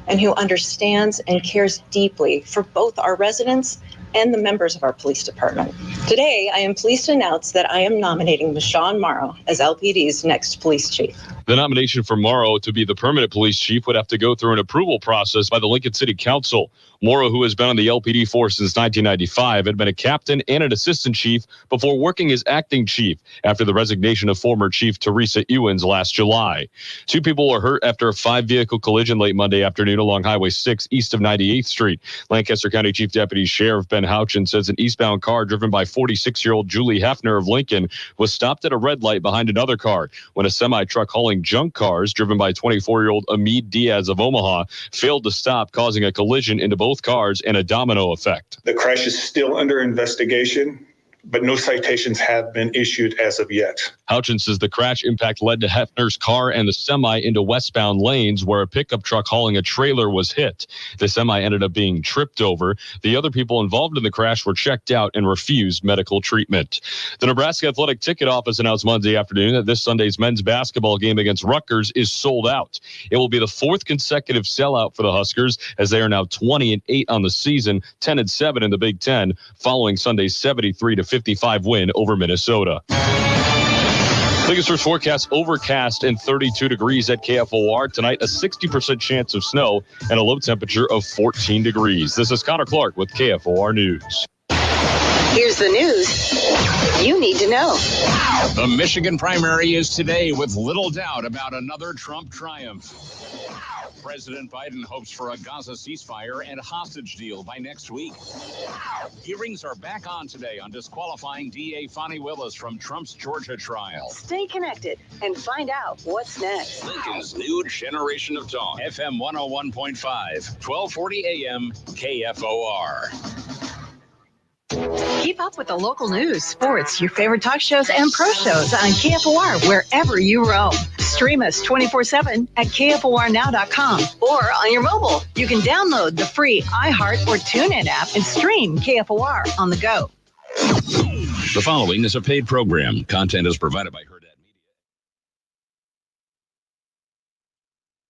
and who understands and cares deeply for both our residents and the members of our police department. Today, I am pleased to announce that I am nominating Michonne Morrow as LPD's next police chief. The nomination for Morrow to be the permanent police chief would have to go through an approval process by the Lincoln City Council. Morrow, who has been on the LPD force since 1995, had been a captain and an assistant chief before working as acting chief after the resignation of former Chief Teresa Ewens last July. 2 people were hurt after a 5-vehicle collision late Monday afternoon along Highway 6 east of 98th Street. Lancaster County Chief Deputy Sheriff Ben Houchin says an eastbound car driven by 46-year-old Julie Hafner of Lincoln was stopped at a red light behind another car when a semi-truck hauling junk cars driven by 24-year-old Amid Diaz of Omaha failed to stop, causing a collision into both cars and a domino effect. The crash is still under investigation, but no citations have been issued as of yet. Houchin says the crash impact led to Hefner's car and the semi into westbound lanes where a pickup truck hauling a trailer was hit. The semi ended up being tripped over. The other people involved in the crash were checked out and refused medical treatment. The Nebraska Athletic Ticket Office announced Monday afternoon that this Sunday's men's basketball game against Rutgers is sold out. It will be the 4th consecutive sellout for the Huskers as they are now 20-8 on the season, 10-7 in the Big Ten, following Sunday's 73-55 win over Minnesota. Biggest forecast overcast and 32 degrees at KFOR. Tonight, a 60% chance of snow and a low temperature of 14 degrees. This is Connor Clark with KFOR News. Here's the news you need to know. The Michigan primary is today with little doubt about another Trump triumph. President Biden hopes for a Gaza ceasefire and hostage deal by next week. Hearings are back on today on disqualifying DA Fani Willis from Trump's Georgia trial. Stay connected and find out what's next. Lincoln's new generation of talk. FM 101.5, 1240 AM, KFOR. Keep up with the local news, sports, your favorite talk shows, and pro shows on KFOR wherever you roam. Stream us 24/7 at KFORnow.com or on your mobile. You can download the free iHeart or TuneIn app and stream KFOR on the go. The following is a paid program. Content is provided by Hurrdat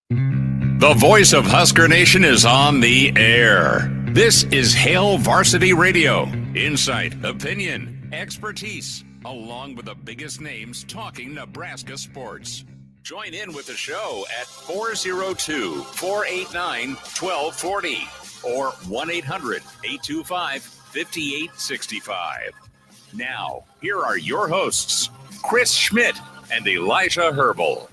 Media. The voice of Husker Nation is on the air. This is Hail Varsity Radio. Insight, opinion, expertise, along with the biggest names talking Nebraska sports. Join in with the show at 402-489-1240 or 1-800-825-5865. Now, here are your hosts, Chris Schmidt and Elijah Herbel.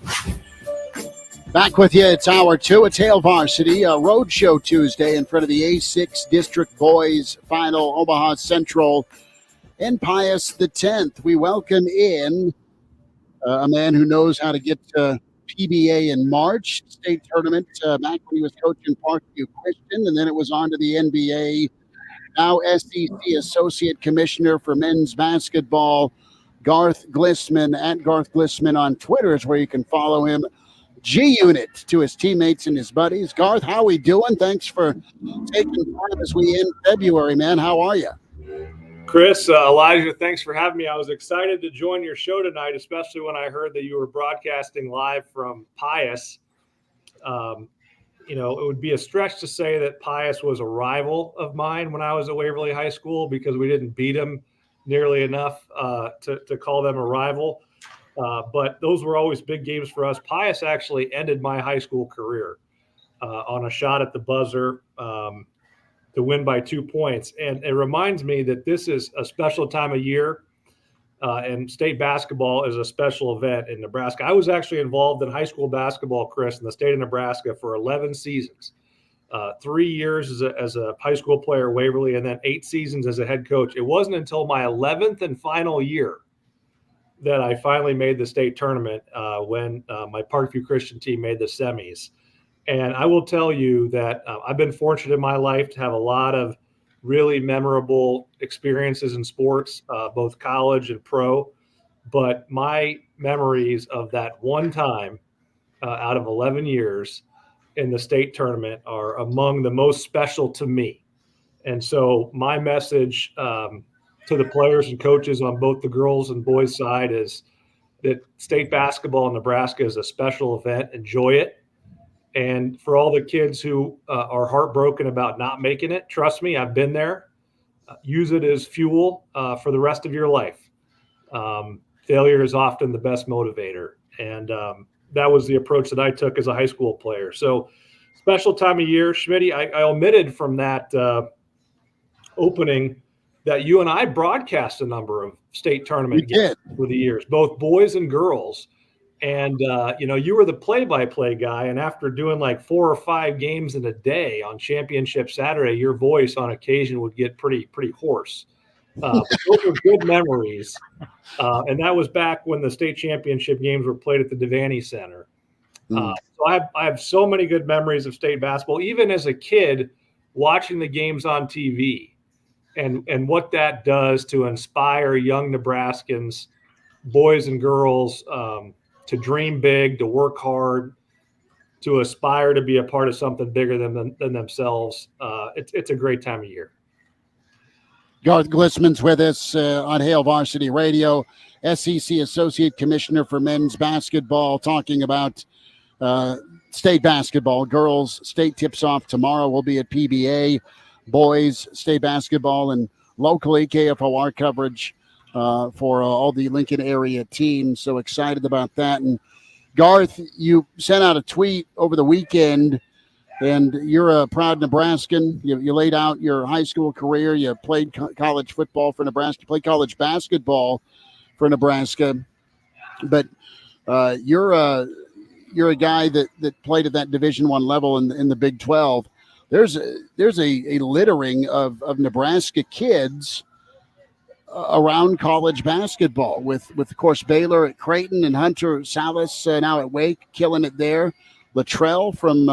Back with you. It's hour two. It's Hail Varsity, a roadshow Tuesday in front of the A6 District Boys Final, Omaha Central, and Pius X. We welcome in a man who knows how to get PBA in March, state tournament, back when he was coaching Parkview Christian, and then it was on to the NBA. Now SEC Associate Commissioner for Men's Basketball, Garth Glissman, at Garth Glissman on Twitter is where you can follow him. G-Unit to his teammates and his buddies. Garth, how we doing? Thanks for taking time as we end February, man. How are you? Chris, Elijah, thanks for having me. I was excited to join your show tonight, especially when I heard that you were broadcasting live from Pius. It would be a stretch to say that Pius was a rival of mine when I was at Waverly High School because we didn't beat him nearly enough to call them a rival. But those were always big games for us. Pius actually ended my high school career on a shot at the buzzer to win by 2 points. And it reminds me that this is a special time of year, and state basketball is a special event in Nebraska. I was actually involved in high school basketball, Chris, in the state of Nebraska for 11 seasons, 3 years as a high school player at Waverly, and then 8 seasons as a head coach. It wasn't until my 11th and final year that I finally made the state tournament when my Parkview Christian team made the semis. And I will tell you that I've been fortunate in my life to have a lot of really memorable experiences in sports, both college and pro. But my memories of that one time out of 11 years in the state tournament are among the most special to me. And so my message to the players and coaches on both the girls and boys side is that state basketball in Nebraska is a special event. Enjoy it. And for all the kids who are heartbroken about not making it, trust me, I've been there. Use it as fuel for the rest of your life. Failure is often the best motivator. And that was the approach that I took as a high school player. So special time of year. Schmitty, I omitted from that opening that you and I broadcast a number of state tournament games over the years, both boys and girls. And, you were the play-by-play guy. And after doing like 4 or 5 games in a day on Championship Saturday, your voice on occasion would get pretty hoarse. Those were good memories. And that was back when the state championship games were played at the Devaney Center. So I have so many good memories of state basketball, even as a kid watching the games on TV. And what that does to inspire young Nebraskans, boys and girls, to dream big, to work hard, to aspire to be a part of something bigger than themselves. It's a great time of year. Garth Glissman's with us on Hail Varsity Radio, SEC Associate Commissioner for Men's Basketball, talking about state basketball. Girls state tips off tomorrow. We'll be at PBA. Boys state basketball, and locally KFOR coverage for all the Lincoln area teams. So excited about that. And Garth, you sent out a tweet over the weekend And you're a proud Nebraskan. You laid out your high school career. You played college football for Nebraska. You played college basketball for Nebraska. But you're a guy that played at that Division I level in the Big 12. There's a littering of Nebraska kids around college basketball with of course Baylor at Creighton and Hunter Salas now at Wake, killing it there. Luttrell from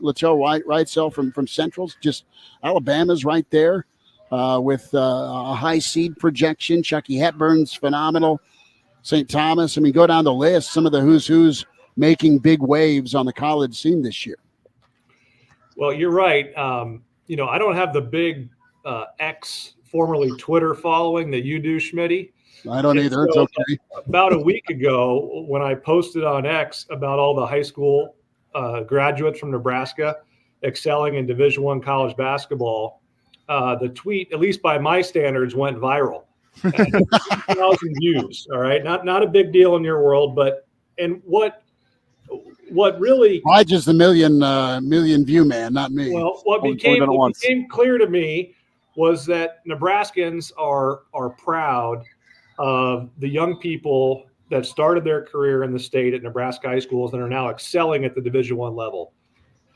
Wrightsell from Central's, just Alabama's right there with a high seed projection. Chucky Hepburn's phenomenal. St. Thomas. I mean, go down the list. Some of the who's making big waves on the college scene this year. Well, you're right. I don't have the big X, formerly Twitter, following that you do, Schmitty. I don't either. It's okay. About a week ago, when I posted on X about all the high school graduates from Nebraska excelling in Division I college basketball, the tweet, at least by my standards, went viral. 1,000 views. All right, not a big deal in your world, but what really? I just a million view man, not me. Well, what became clear to me was that Nebraskans are proud of the young people that started their career in the state at Nebraska high schools and are now excelling at the Division I level.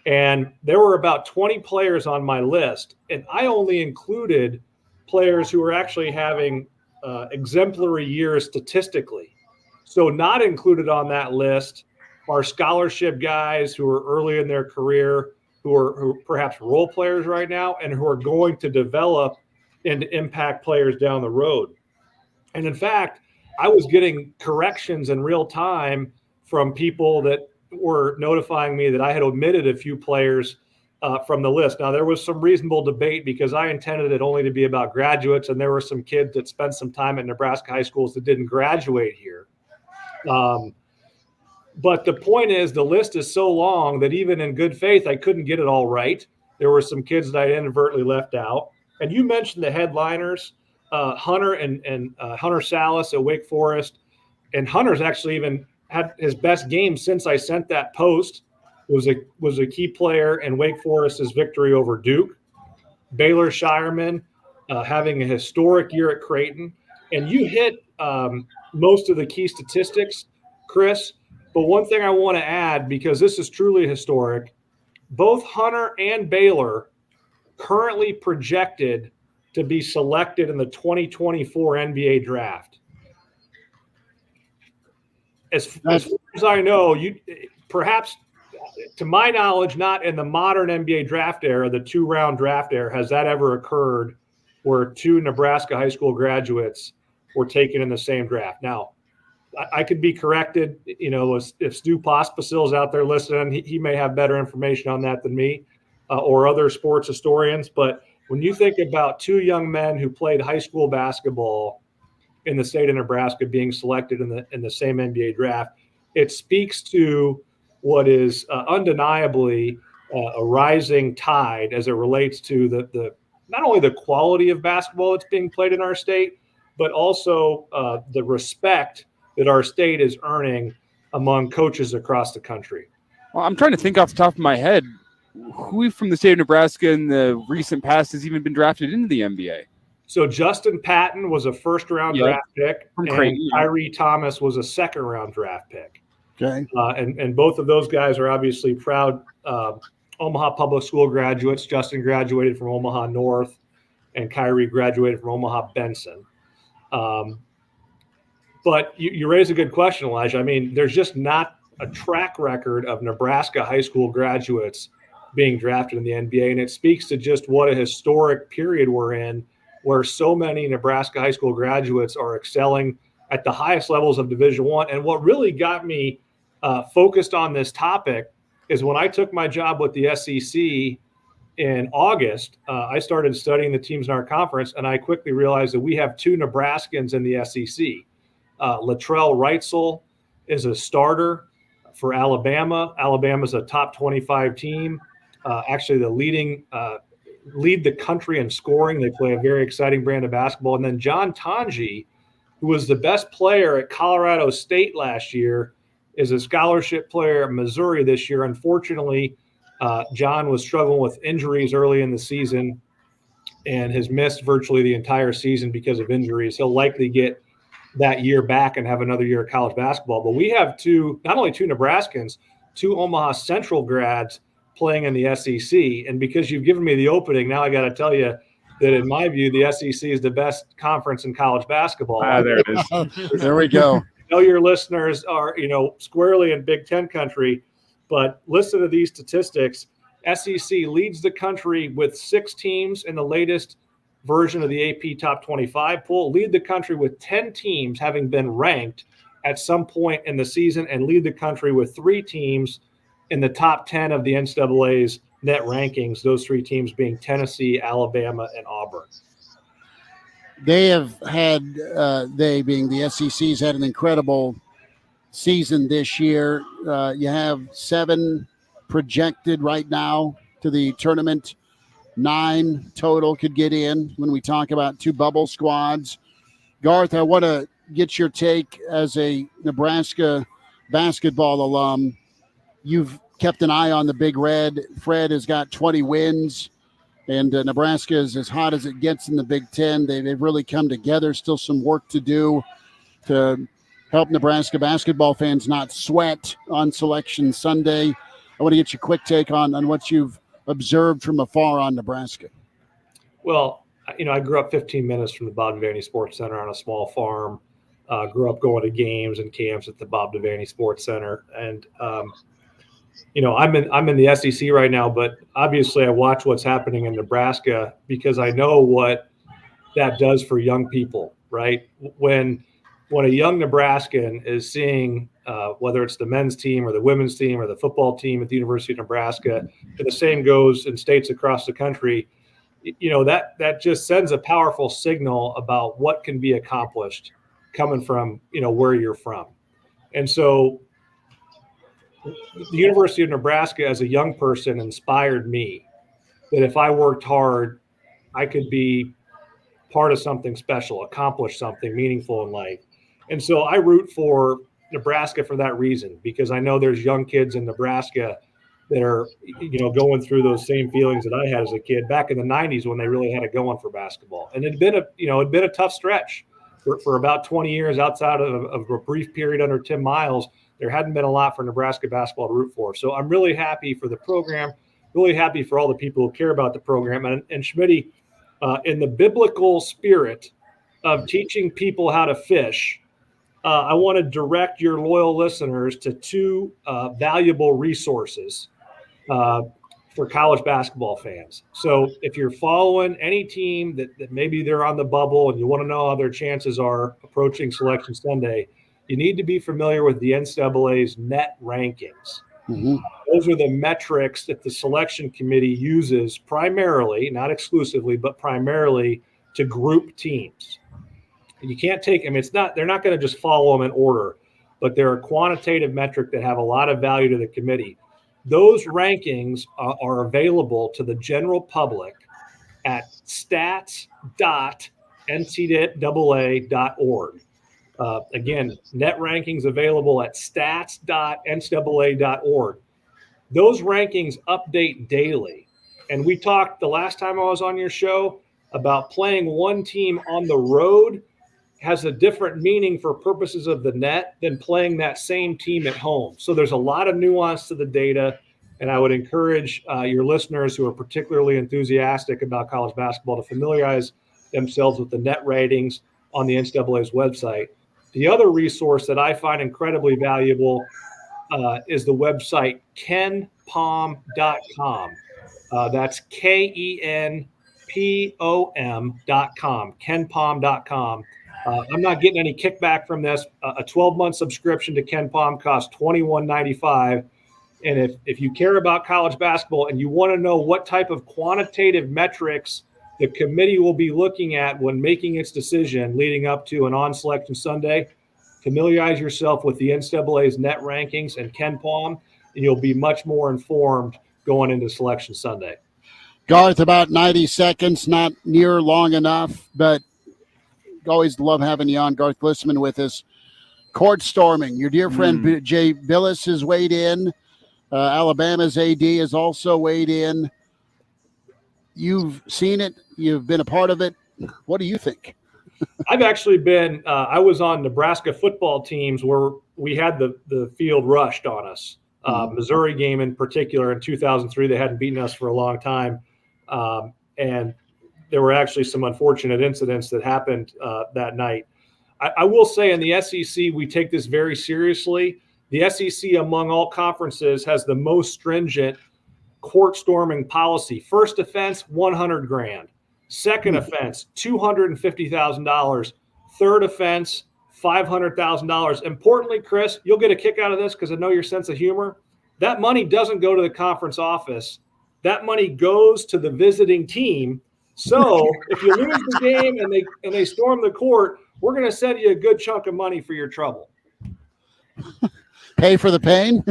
And there were about 20 players on my list, and I only included players who are actually having exemplary years statistically. So not included on that list are scholarship guys who are early in their career, who are perhaps role players right now, and who are going to develop into impact players down the road. And in fact, I was getting corrections in real time from people that were notifying me that I had omitted a few players from the list. Now, there was some reasonable debate because I intended it only to be about graduates, and there were some kids that spent some time at Nebraska high schools that didn't graduate here. But the point is, the list is so long that even in good faith, I couldn't get it all right. There were some kids that I inadvertently left out. And you mentioned the headliners, Hunter and Hunter Salas at Wake Forest. And Hunter's actually even had his best game since I sent that post. Was a key player in Wake Forest's victory over Duke. Baylor Shireman having a historic year at Creighton. And you hit most of the key statistics, Chris. But one thing I want to add, because this is truly historic, both Hunter and Baylor currently projected to be selected in the 2024 NBA draft. As far as I know, perhaps, to my knowledge, not in the modern NBA draft era, the 2-round draft era, has that ever occurred where 2 Nebraska high school graduates were taken in the same draft. Now, I could be corrected, if Stu Pospisil's out there listening, he may have better information on that than me or other sports historians. But when you think about 2 young men who played high school basketball in the state of Nebraska being selected in the same NBA draft, it speaks to what is undeniably a rising tide as it relates to the not only the quality of basketball that's being played in our state, but also the respect that our state is earning among coaches across the country. Well, I'm trying to think off the top of my head, who from the state of Nebraska in the recent past has even been drafted into the NBA? So Justin Patton was a first-round draft pick, From and Creighton. Kyrie Thomas was a second-round draft pick. Okay. And both of those guys are obviously proud Omaha Public School graduates. Justin graduated from Omaha North, and Kyrie graduated from Omaha Benson. But you raise a good question, Elijah. I mean, there's just not a track record of Nebraska high school graduates being drafted in the NBA, and it speaks to just what a historic period we're in, where so many Nebraska high school graduates are excelling at the highest levels of Division I. And what really got me focused on this topic is when I took my job with the SEC in August, I started studying the teams in our conference, and I quickly realized that we have 2 Nebraskans in the SEC. Latrell Wrightsell is a starter for Alabama. Alabama's a top 25 team. Actually, the lead the country in scoring. They play a very exciting brand of basketball. And then John Tanji, who was the best player at Colorado State last year, is a scholarship player at Missouri this year. Unfortunately, John was struggling with injuries early in the season and has missed virtually the entire season because of injuries. He'll likely get that year back and have another year of college basketball. But we have not only two Nebraskans, two Omaha Central grads playing in the SEC. And because you've given me the opening, now I got to tell you that in my view, the SEC is the best conference in college basketball. There it is. There we go. I know your listeners are, squarely in Big Ten country, but listen to these statistics. SEC leads the country with 6 teams in the latest version of the AP Top 25 poll, lead the country with 10 teams having been ranked at some point in the season, and lead the country with 3 teams in the top 10 of the NCAA's net rankings, those 3 teams being Tennessee, Alabama, and Auburn. They have had, they being the SEC's had an incredible season this year. You have 7 projected right now to the tournament. 9 total could get in when we talk about 2 bubble squads. Garth, I want to get your take as a Nebraska basketball alum. You've kept an eye on the Big Red. Fred has got 20 wins, and Nebraska is as hot as it gets in the Big Ten. They've really come together. Still some work to do to help Nebraska basketball fans not sweat on Selection Sunday. I want to get your quick take on what you've observed from afar on Nebraska. Well, I grew up 15 minutes from the Bob Devaney Sports Center on a small farm. Grew up going to games and camps at the Bob Devaney Sports Center. And, I'm in the SEC right now, but obviously I watch what's happening in Nebraska because I know what that does for young people, right? When a young Nebraskan is seeing whether it's the men's team or the women's team or the football team at the University of Nebraska, and the same goes in states across the country, that just sends a powerful signal about what can be accomplished coming from, where you're from. And so the University of Nebraska as a young person inspired me that if I worked hard, I could be part of something special, accomplish something meaningful in life. And so I root for Nebraska for that reason, because I know there's young kids in Nebraska that are, going through those same feelings that I had as a kid back in the 90s when they really had it going for basketball. And it'd been a tough stretch for about 20 years outside of a brief period under Tim Miles. There hadn't been a lot for Nebraska basketball to root for. So I'm really happy for the program, really happy for all the people who care about the program. And Schmidt, in the biblical spirit of teaching people how to fish, I want to direct your loyal listeners to 2 valuable resources for college basketball fans. So if you're following any team that maybe they're on the bubble and you want to know how their chances are approaching Selection Sunday, you need to be familiar with the NCAA's net rankings. Mm-hmm. Those are the metrics that the selection committee uses primarily, not exclusively, but primarily to group teams. You can't take them. They're not going to just follow them in order, but they're a quantitative metric that have a lot of value to the committee. Those rankings are available to the general public at stats.ncaa.org. Again, net rankings available at stats.ncaa.org. Those rankings update daily. And we talked the last time I was on your show about playing one team on the road has a different meaning for purposes of the net than playing that same team at home. So there's a lot of nuance to the data, and I would encourage your listeners who are particularly enthusiastic about college basketball to familiarize themselves with the net ratings on the NCAA's website. The other resource that I find incredibly valuable is the website kenpom.com. That's KENPOM.com, kenpom.com. I'm not getting any kickback from this. A 12-month subscription to KenPom costs $21.95. And if you care about college basketball and you want to know what type of quantitative metrics the committee will be looking at when making its decision leading up to and on Selection Sunday, familiarize yourself with the NCAA's net rankings and KenPom, and you'll be much more informed going into Selection Sunday. Garth, about 90 seconds, not near long enough, but always love having you on. Garth Glissman with us. Court storming. Your dear friend Jay Billis has weighed in. Alabama's AD has also weighed in. You've seen it. You've been a part of it. What do you think? I've actually been I was on Nebraska football teams where we had the field rushed on us. Missouri game in particular in 2003, they hadn't beaten us for a long time. And there were actually some unfortunate incidents that happened that night. I will say in the SEC, we take this very seriously. The SEC among all conferences has the most stringent court storming policy. First offense, $100,000. Second offense, $250,000. Third offense, $500,000. Importantly, Chris, you'll get a kick out of this because I know your sense of humor. That money doesn't go to the conference office. That money goes to the visiting team. So if you lose the game and they storm the court, we're going to send you a good chunk of money for your trouble. Pay for the pain.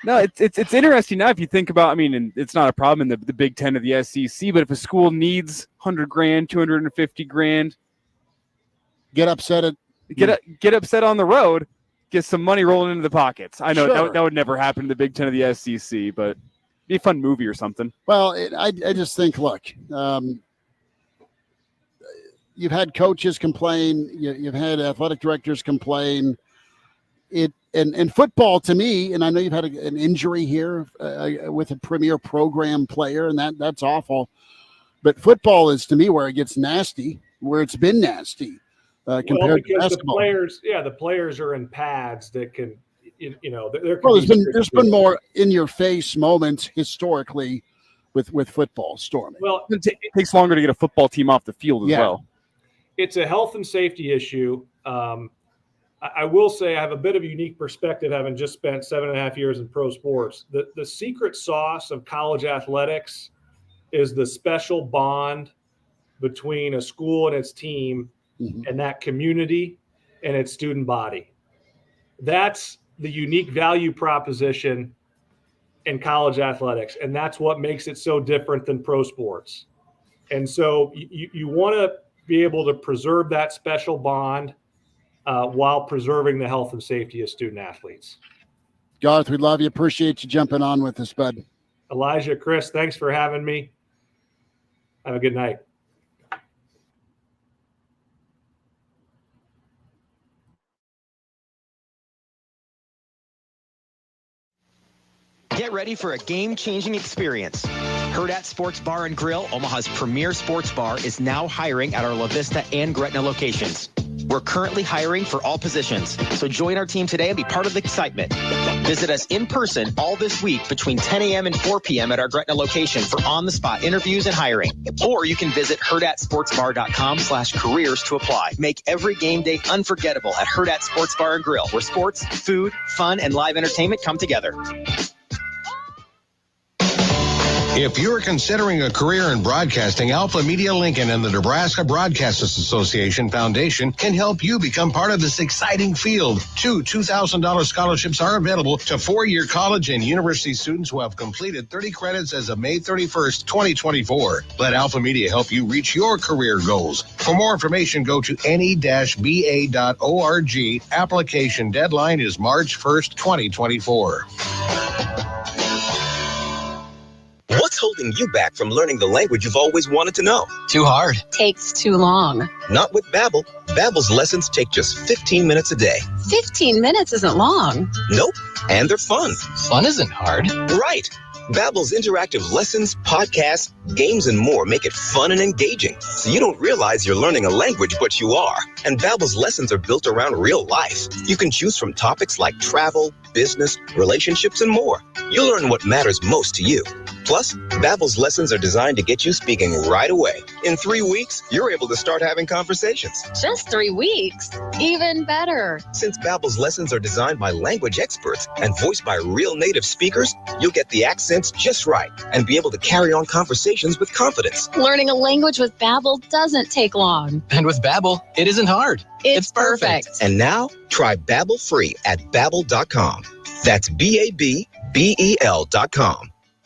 No, it's interesting now if you think about. I mean, and it's not a problem in the Big Ten of the SEC, but if a school needs $100,000, $250,000, get upset get upset on the road, get some money rolling into the pockets. I know Sure. that would never happen in the Big Ten of the SEC, but it'd be a fun movie or something. Well, I just think, look, you've had coaches complain, you've had athletic directors complain. And football, to me, and I know you've had an injury here with a premier program player, and that's awful. But football is, to me, where it gets nasty, where it's been nasty compared to basketball. The players are in pads that can, there's been more in-your-face moments historically with football storming. Well, it takes longer to get a football team off the field as well. It's a health and safety issue. I will say I have a bit of a unique perspective, having just spent 7.5 years in pro sports. The secret sauce of college athletics is the special bond between a school and its team and that community and its student body. That's the unique value proposition in college athletics, and that's what makes it so different than pro sports. And so you want to be able to preserve that special bond while preserving the health and safety of student athletes. Garth, we love you. Appreciate you jumping on with us, bud. Elijah, Chris, thanks for having me. Have a good night. Get ready for a game-changing experience. Hurrdat Sports Bar and Grill, Omaha's premier sports bar, is now hiring at our La Vista and Gretna locations. We're currently hiring for all positions, so join our team today and be part of the excitement. Visit us in person all this week between 10 a.m. and 4 p.m. at our Gretna location for on-the-spot interviews and hiring. Or you can visit hurrdatsportsbar.com/careers to apply. Make every game day unforgettable at Hurrdat Sports Bar and Grill, where sports, food, fun, and live entertainment come together. If you're considering a career in broadcasting, Alpha Media Lincoln and the Nebraska Broadcasters Association Foundation can help you become part of this exciting field. 2 $2,000 scholarships are available to 4-year college and university students who have completed 30 credits as of May 31st, 2024. Let Alpha Media help you reach your career goals. For more information, go to ne-ba.org. Application deadline is March 1st, 2024. What's holding you back from learning the language you've always wanted to know? Too hard. Takes too long. Not with Babbel. Babbel's lessons take just 15 minutes a day. 15 minutes isn't long. Nope. And they're fun. Fun isn't hard. Right. Babbel's interactive lessons, podcasts, games, and more make it fun and engaging, so you don't realize you're learning a language, but you are. And Babbel's lessons are built around real life. You can choose from topics like travel, business, relationships, and more. You'll learn what matters most to you. Plus, Babbel's lessons are designed to get you speaking right away. In 3 weeks, you're able to start having conversations. Just 3 weeks? Even better. Since Babbel's lessons are designed by language experts and voiced by real native speakers, you'll get the accents just right and be able to carry on conversations with confidence. Learning a language with Babbel doesn't take long. And with Babbel, it isn't hard. It's perfect. And now, try Babbel free at Babbel.com. That's Babbel.com.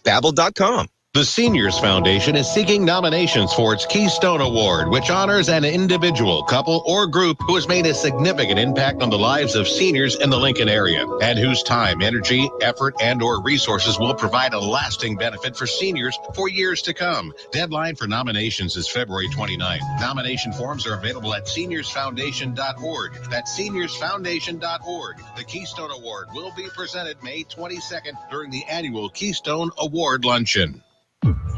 Babbel.com. The Seniors Foundation is seeking nominations for its Keystone Award, which honors an individual, couple, or group who has made a significant impact on the lives of seniors in the Lincoln area and whose time, energy, effort, and/or resources will provide a lasting benefit for seniors for years to come. Deadline for nominations is February 29th. Nomination forms are available at seniorsfoundation.org. That's seniorsfoundation.org. The Keystone Award will be presented May 22nd during the annual Keystone Award Luncheon.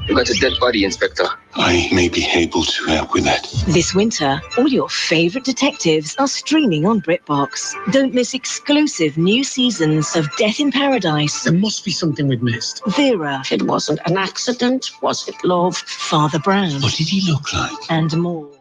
You got a dead body, Inspector. I may be able to help with that. This winter, all your favorite detectives are streaming on BritBox. Don't miss exclusive new seasons of Death in Paradise. There must be something we've missed. Vera. It wasn't an accident, was it, love? Father Brown. What did he look like? And more.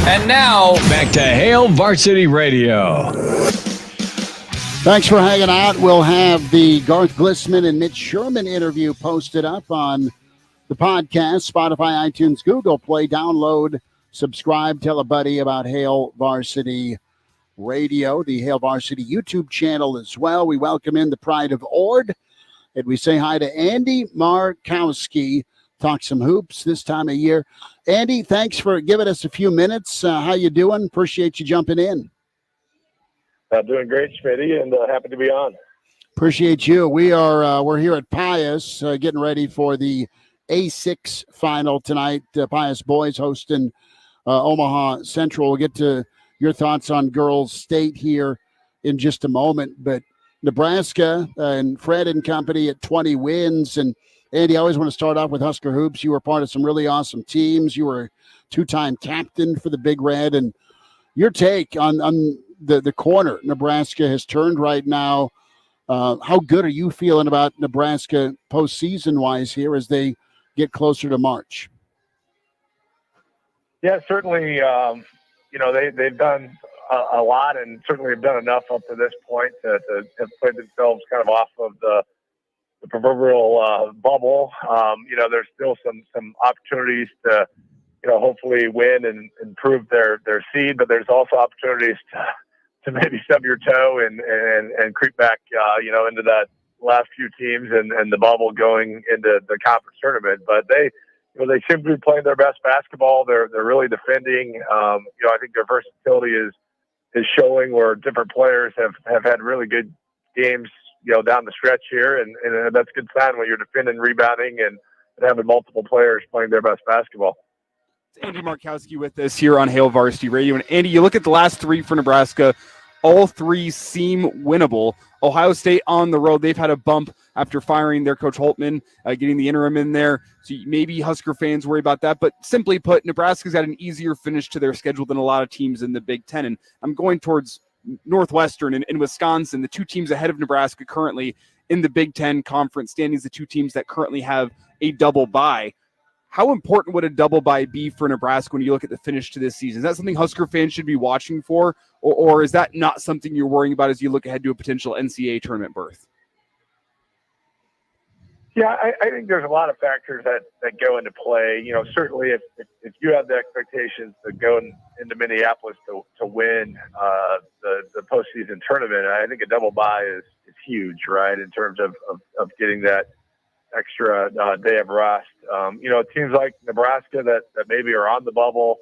And now, back to Hail Varsity Radio. Thanks for hanging out. We'll have the Garth Glissman and Mitch Sherman interview posted up on the podcast, Spotify, iTunes, Google Play. Download, subscribe, tell a buddy about Hail Varsity Radio, the Hail Varsity YouTube channel as well. We welcome in the pride of Ord, and we say hi to Andy Markowski. Talk some hoops this time of year. Andy, thanks for giving us a few minutes. How you doing? Appreciate you jumping in. Doing great, Schmitty, and happy to be on. Appreciate you. We're here at Pius, getting ready for the A6 final tonight. Pius boys hosting Omaha Central. We'll get to your thoughts on girls state here in just a moment. But Nebraska and Fred and company at 20 wins. And Andy, I always want to start off with Husker Hoops. You were part of some really awesome teams. You were a two-time captain for the Big Red. And your take on the corner Nebraska has turned right now. How good are you feeling about Nebraska postseason-wise here as they get closer to March? Yeah, certainly, they've done a lot and certainly have done enough up to this point to have played themselves kind of off of the proverbial bubble. There's still some opportunities to, hopefully win and improve their seed, but there's also opportunities to maybe stub your toe and creep back, into that last few teams and the bubble going into the conference tournament. But they seem to be playing their best basketball. They're really defending. I think their versatility is showing where different players have had really good games, down the stretch here. And that's a good sign when you're defending, rebounding, and having multiple players playing their best basketball. It's Andy Markowski with us here on Hail Varsity Radio. And Andy, you look at the last three for Nebraska, all three seem winnable. Ohio State on the road, they've had a bump after firing their coach Holtman, getting the interim in there. So maybe Husker fans worry about that. But simply put, Nebraska's got an easier finish to their schedule than a lot of teams in the Big Ten. And I'm going towards Northwestern and Wisconsin, the two teams ahead of Nebraska currently in the Big Ten conference standings, the two teams that currently have a double bye. How important would a double bye be for Nebraska when you look at the finish to this season? Is that something Husker fans should be watching for, or is that not something you're worrying about as you look ahead to a potential NCAA tournament berth? Yeah, I think there's a lot of factors that go into play. Certainly if you have the expectations to go into Minneapolis to win the postseason tournament, I think a double bye is huge, right, in terms of getting that extra day of rest. Teams like Nebraska that maybe are on the bubble,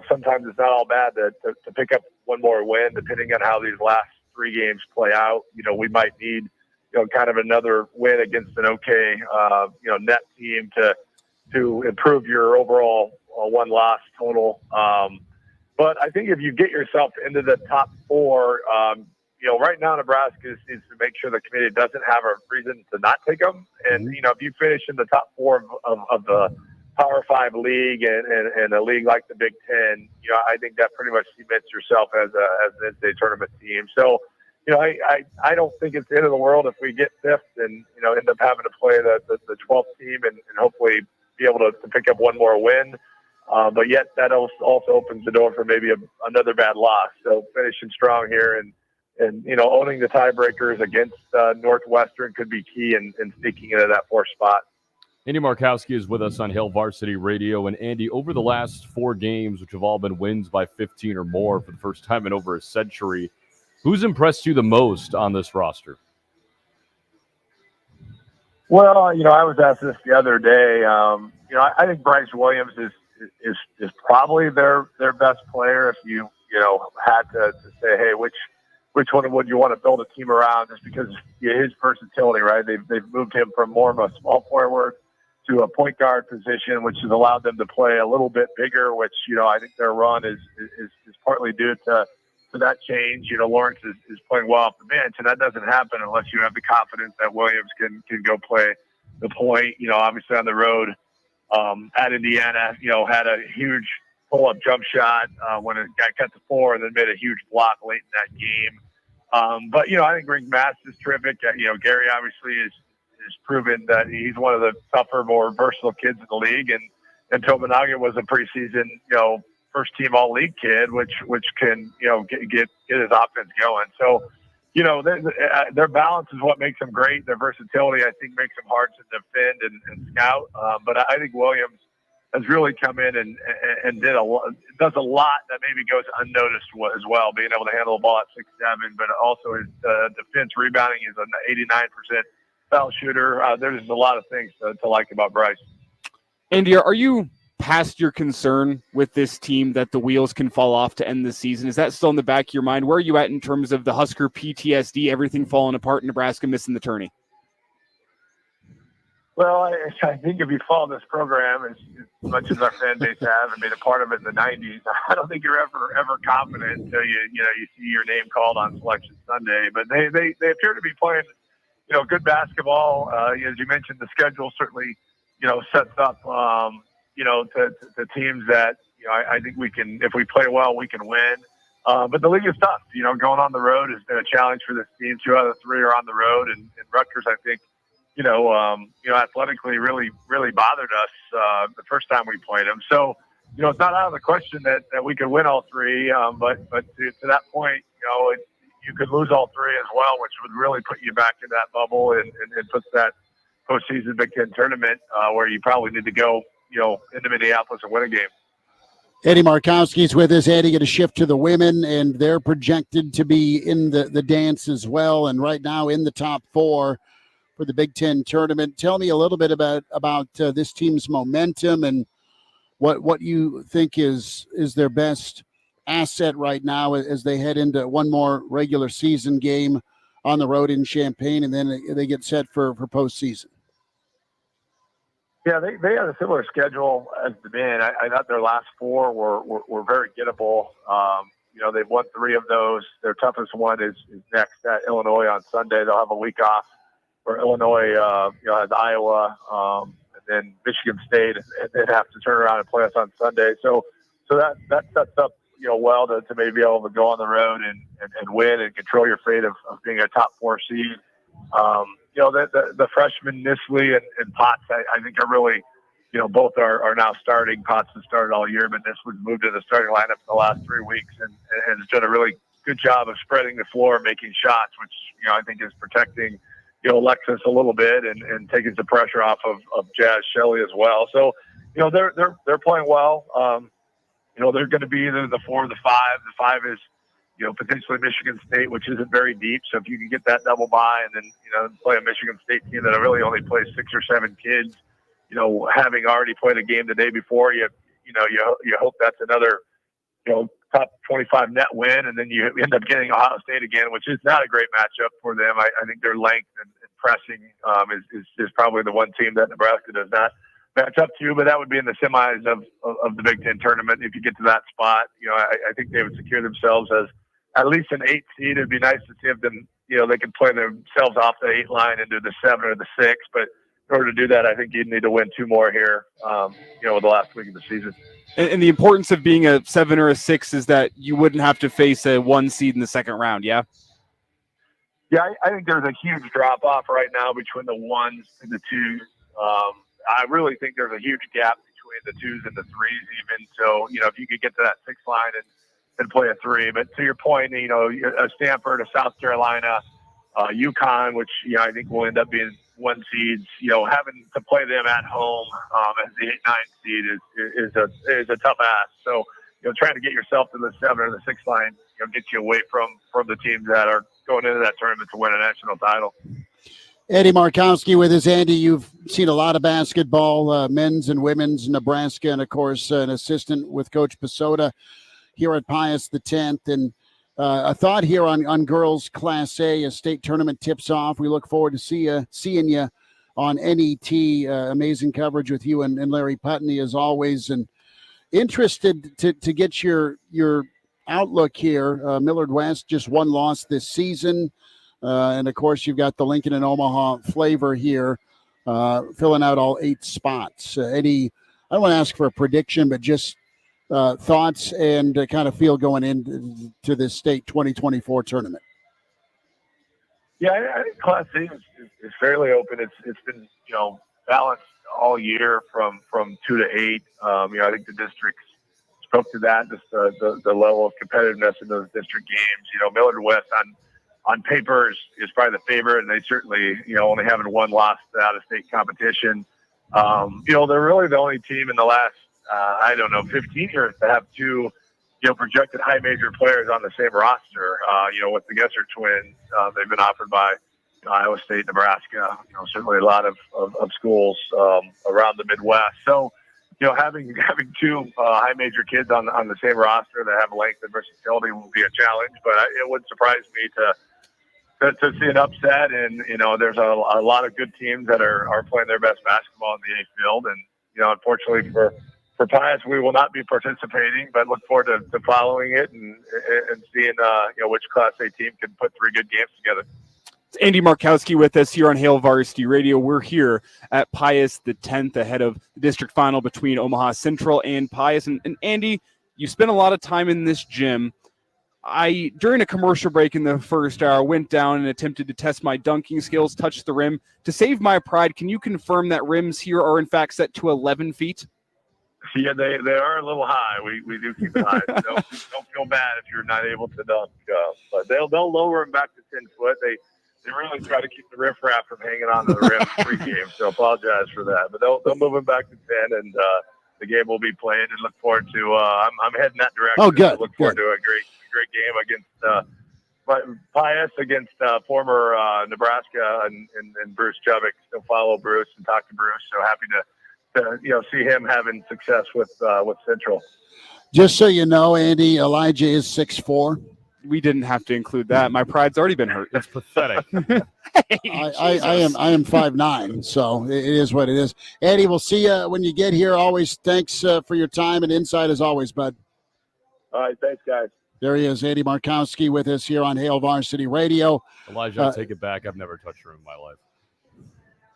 sometimes it's not all bad to pick up one more win, depending on how these last three games play out. We might need kind of another win against an okay, net team to improve your overall one-loss total. But I think if you get yourself into the top four, right now Nebraska needs to make sure the committee doesn't have a reason to not take them. And, if you finish in the top four of the Power 5 league and a league like the Big Ten, I think that pretty much cements yourself as an NCAA tournament team. So, I don't think it's the end of the world if we get fifth and, end up having to play the 12th team and hopefully be able to pick up one more win. But yet that also opens the door for maybe another bad loss. So finishing strong here and owning the tiebreakers against Northwestern could be key in sneaking into that fourth spot. Andy Markowski is with us on Hail Varsity Radio. And Andy, over the last 4 games, which have all been wins by 15 or more for the first time in over a century, who's impressed you the most on this roster? Well, I was asked this the other day. I think Bryce Williams is probably their best player. If you had to say, hey, which one would you want to build a team around? Just because his versatility, right? They've moved him from more of a small forward to a point guard position, which has allowed them to play a little bit bigger. Which I think their run is partly due to that change. Lawrence is playing well off the bench, and that doesn't happen unless you have the confidence that Williams can go play the point. Obviously on the road at Indiana, had a huge pull-up jump shot when it got cut to 4, and then made a huge block late in that game. But I think Rick Mass is terrific. Gary obviously is proven that he's one of the tougher, more versatile kids in the league, and Tominaga was a preseason first team all league kid, which can get his offense going. So their balance is what makes them great. Their versatility, I think, makes them hard to defend and scout. But I think Williams has really come in and does a lot that maybe goes unnoticed as well, being able to handle the ball at 6'7", but also his defense rebounding is an 89% foul shooter. There's a lot of things to like about Bryce. Andy, are you past your concern with this team that the wheels can fall off to end the season? Is that still in the back of your mind? Where are you at in terms of the Husker PTSD, everything falling apart, Nebraska missing the tourney? Well, I think if you follow this program as much as our fan base have and been a part of it in the 90s, I don't think you're ever confident until you see your name called on Selection Sunday. But they appear to be playing good basketball. As you mentioned, the schedule certainly sets up to teams that I think we can, if we play well, we can win. But the league is tough. Going on the road has been a challenge for this team. 2 out of 3 are on the road, and Rutgers, I think, athletically really bothered us the first time we played them. So, it's not out of the question that we could win all 3. But to that point, you could lose all 3 as well, which would really put you back in that bubble and puts that postseason Big Ten tournament where you probably need to go, into Minneapolis and win a game. Andy Markowski is with us. Andy, going to shift to the women, and they're projected to be in the dance as well, and right now in the top 4 for the Big Ten tournament. Tell me a little bit about this team's momentum and what you think is their best asset right now as they head into one more regular season game on the road in Champaign, and then they get set for postseason. Yeah, they had a similar schedule as the men. I thought their last 4 were very gettable. They've won 3 of those. Their toughest one is next at Illinois on Sunday. They'll have a week off where Illinois has Iowa, and then Michigan State, and then have to turn around and play us on Sunday. So that sets up well to maybe be able to go on the road and win and control your fate of being a top 4 seed. The freshmen Nisley and Potts, I think are really, both are now starting. Potts has started all year, but Nisley's moved to the starting lineup in the last 3 weeks and has done a really good job of spreading the floor, making shots, which, I think is protecting, Alexis a little bit and taking some pressure off of Jazz Shelley as well. So, they're playing well. They're going to be either the 4 or the 5. The 5 is, potentially Michigan State, which isn't very deep. So if you can get that double bye and then, play a Michigan State team that really only plays 6 or 7 kids, having already played a game the day before, you hope that's another, top 25 net win. And then you end up getting Ohio State again, which is not a great matchup for them. I think their length and pressing is probably the one team that Nebraska does not match up to, but that would be in the semis of the Big Ten tournament. If you get to that spot, I think they would secure themselves as at least an 8 seed. It'd be nice to see if them, they could play themselves off the 8 line into the 7 or the 6. But in order to do that, I think you'd need to win 2 more here, the last week of the season. And the importance of being a 7 or a 6 is that you wouldn't have to face a 1 seed in the second round. Yeah. Yeah. I think there's a huge drop off right now between the 1s and the 2s. I really think there's a huge gap between the 2s and the 3s even. So, if you could get to that 6 line and play a 3. But to your point, a Stanford, a South Carolina, UConn, which, I think will end up being 1 seeds, having to play them at home as the 8-9 seed is a tough ask. So, trying to get yourself to the 7 or the 6 line, gets you away from the teams that are going into that tournament to win a national title. Andy Markowski with us. Andy, you've seen a lot of basketball, men's and women's, Nebraska, and, of course, an assistant with Coach Pasota here at Pius X. And a thought here on girls Class A as state tournament tips off. We look forward to seeing you on NET. Amazing coverage with you and Larry Putney, as always. And interested to get your outlook here. Millard West just 1 loss this season. And, of course, you've got the Lincoln and Omaha flavor here, filling out all 8 spots. I don't want to ask for a prediction, but just thoughts and kind of feel going into this state 2024 tournament. Yeah, I think Class A is fairly open. It's been, balanced all year from 2 to 8. I think the districts spoke to that, just the level of competitiveness in those district games. Millard West on paper is probably the favorite, and they certainly, only having 1 loss out of state competition. They're really the only team in the last, 15 years to have 2, projected high major players on the same roster. With the Gesser twins, they've been offered by Iowa State, Nebraska, certainly a lot of schools around the Midwest. So, having 2 high major kids on the same roster that have length and versatility will be a challenge, but it would surprise me to see an upset. And, there's a lot of good teams that are playing their best basketball in the A field. And, unfortunately for Pius, we will not be participating, but look forward to following it and seeing, which Class A team can put 3 good games together. It's Andy Markowski with us here on Hail Varsity Radio. We're here at Pius X ahead of the district final between Omaha Central and Pius. And Andy, you spent a lot of time in this gym. During a commercial break in the first hour, went down and attempted to test my dunking skills, touched the rim. To save my pride, can you confirm that rims here are in fact set to 11 feet? Yeah, they are a little high. We do keep it high. Don't feel bad if you're not able to dunk. But they'll lower them back to 10 foot. They really try to keep the riffraff from hanging on to the rim pregame, so apologize for that. But they'll move them back to 10, and the game will be played. And look forward to. I'm heading that direction. Oh, good. Look forward to a great game against Pius against former Nebraska and Bruce Chubbuck. Still follow Bruce and talk to Bruce. So happy to see him having success with Central. Just so you know, Andy, Elijah is 6'4". We didn't have to include that. My pride's already been hurt. That's pathetic. I am 5'9", so it is what it is. Andy, we'll see you when you get here. Always thanks for your time and insight as always, bud. All right, thanks, guys. There he is, Andy Markowski with us here on Hail Varsity Radio. Elijah, I'll take it back. I've never touched a room in my life.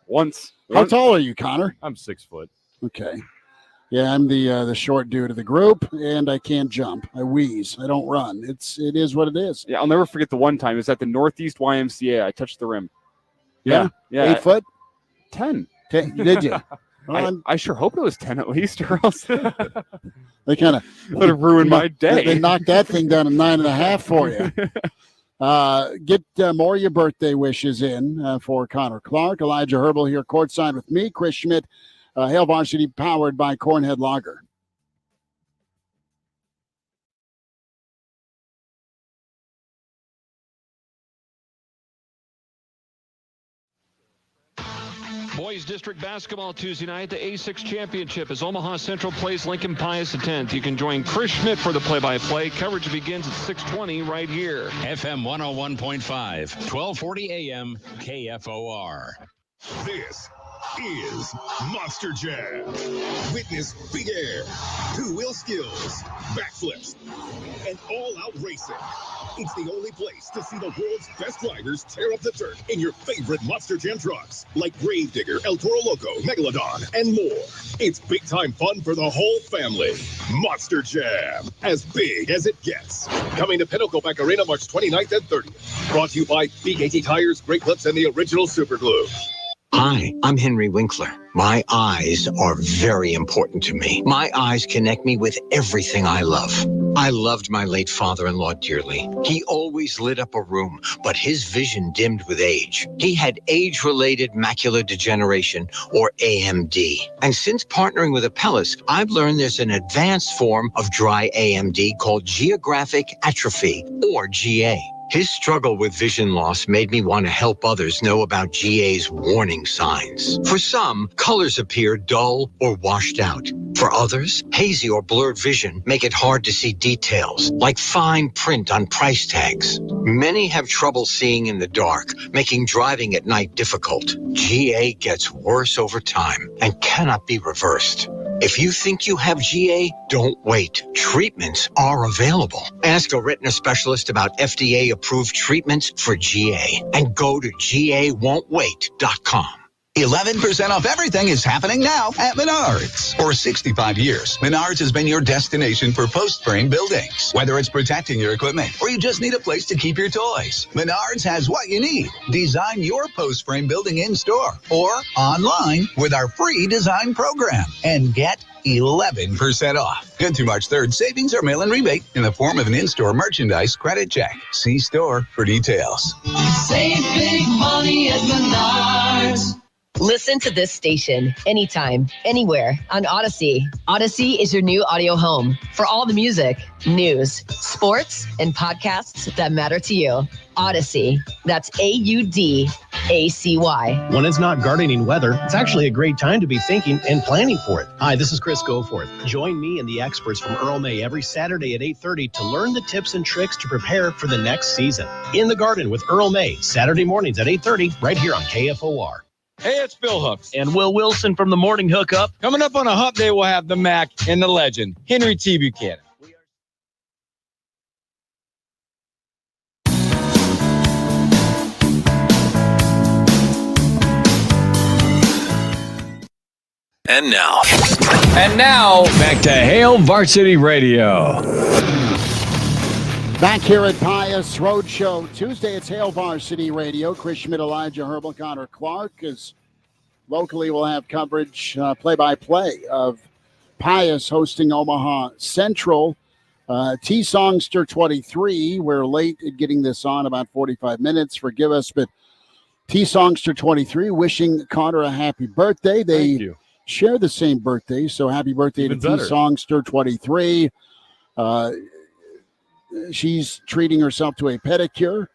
Once. How tall are you, Connor? I'm 6 foot. Okay. Yeah, I'm the short dude of the group, and I can't jump. I wheeze. I don't run. It is what it is. Yeah, I'll never forget the one time. It was at the Northeast YMCA. I touched the rim. Yeah. 8 foot? 10. Did you? I sure hope it was 10 at least, or else they kind of would have ruined my day. They knocked that thing down to 9.5 for you. Get more of your birthday wishes in for Connor Clark. Elijah Herbel here courtside with me, Chris Schmidt. Hail Varsity powered by Cornhead Lager. Boys District Basketball Tuesday night, the A6 Championship as Omaha Central plays Lincoln Pius X. You can join Chris Schmidt for the play-by-play. Coverage begins at 6:20 right here. FM 101.5, 1240 AM, KFOR. This is Monster Jam. Witness big air, two-wheel skills, backflips, and all-out racing. It's the only place to see the world's best riders tear up the dirt in your favorite Monster Jam trucks, like Gravedigger, El Toro Loco, Megalodon, and more. It's big-time fun for the whole family. Monster Jam, as big as it gets. Coming to Pinnacle Bank Arena March 29th and 30th. Brought to you by BKT Tires, Great Clips, and the original Super Glue. Hi, I'm Henry Winkler. My eyes are very important to me. My eyes connect me with everything I love. I loved my late father-in-law dearly. He always lit up a room, but his vision dimmed with age. He had age-related macular degeneration, or AMD. And since partnering with Apellis, I've learned there's an advanced form of dry AMD called geographic atrophy, or GA. His struggle with vision loss made me want to help others know about GA's warning signs. For some, colors appear dull or washed out. For others, hazy or blurred vision make it hard to see details, like fine print on price tags. Many have trouble seeing in the dark, making driving at night difficult. GA gets worse over time and cannot be reversed. If you think you have GA, don't wait. Treatments are available. Ask a retina specialist about FDA-approved treatments for GA and go to GAWon'tWait.com. 11% off everything is happening now at Menards. For 65 years, Menards has been your destination for post-frame buildings. Whether it's protecting your equipment or you just need a place to keep your toys, Menards has what you need. Design your post-frame building in-store or online with our free design program and get 11% off. Good through March 3rd, savings or mail-in rebate in the form of an in-store merchandise credit check. See store for details. Save big money at Menards. Listen to this station anytime, anywhere on Odyssey. Odyssey is your new audio home for all the music, news, sports, and podcasts that matter to you. Odyssey. That's AUDACY. When it's not gardening weather, it's actually a great time to be thinking and planning for it. Hi, this is Chris Goforth. Join me and the experts from Earl May every Saturday at 8:30 to learn the tips and tricks to prepare for the next season. In the Garden with Earl May, Saturday mornings at 8:30, right here on KFOR. Hey, it's Bill Hooks. And Will Wilson from the Morning Hookup. Coming up on a Hump Day, we'll have the Mac and the legend, Henry T. Buchanan. And now, back to Hail Varsity Radio. Back here at Pius Roadshow Tuesday, it's Hail Varsity Radio. Chris Schmidt, Elijah Herbel, Connor Clark. As locally, we'll have coverage, play-by-play of Pius hosting Omaha Central. T-Songster 23. We're late at getting this on, about 45 minutes. Forgive us, but T-Songster 23 wishing Connor a happy birthday. They share the same birthday, so happy birthday to T-Songster 23. She's treating herself to a pedicure,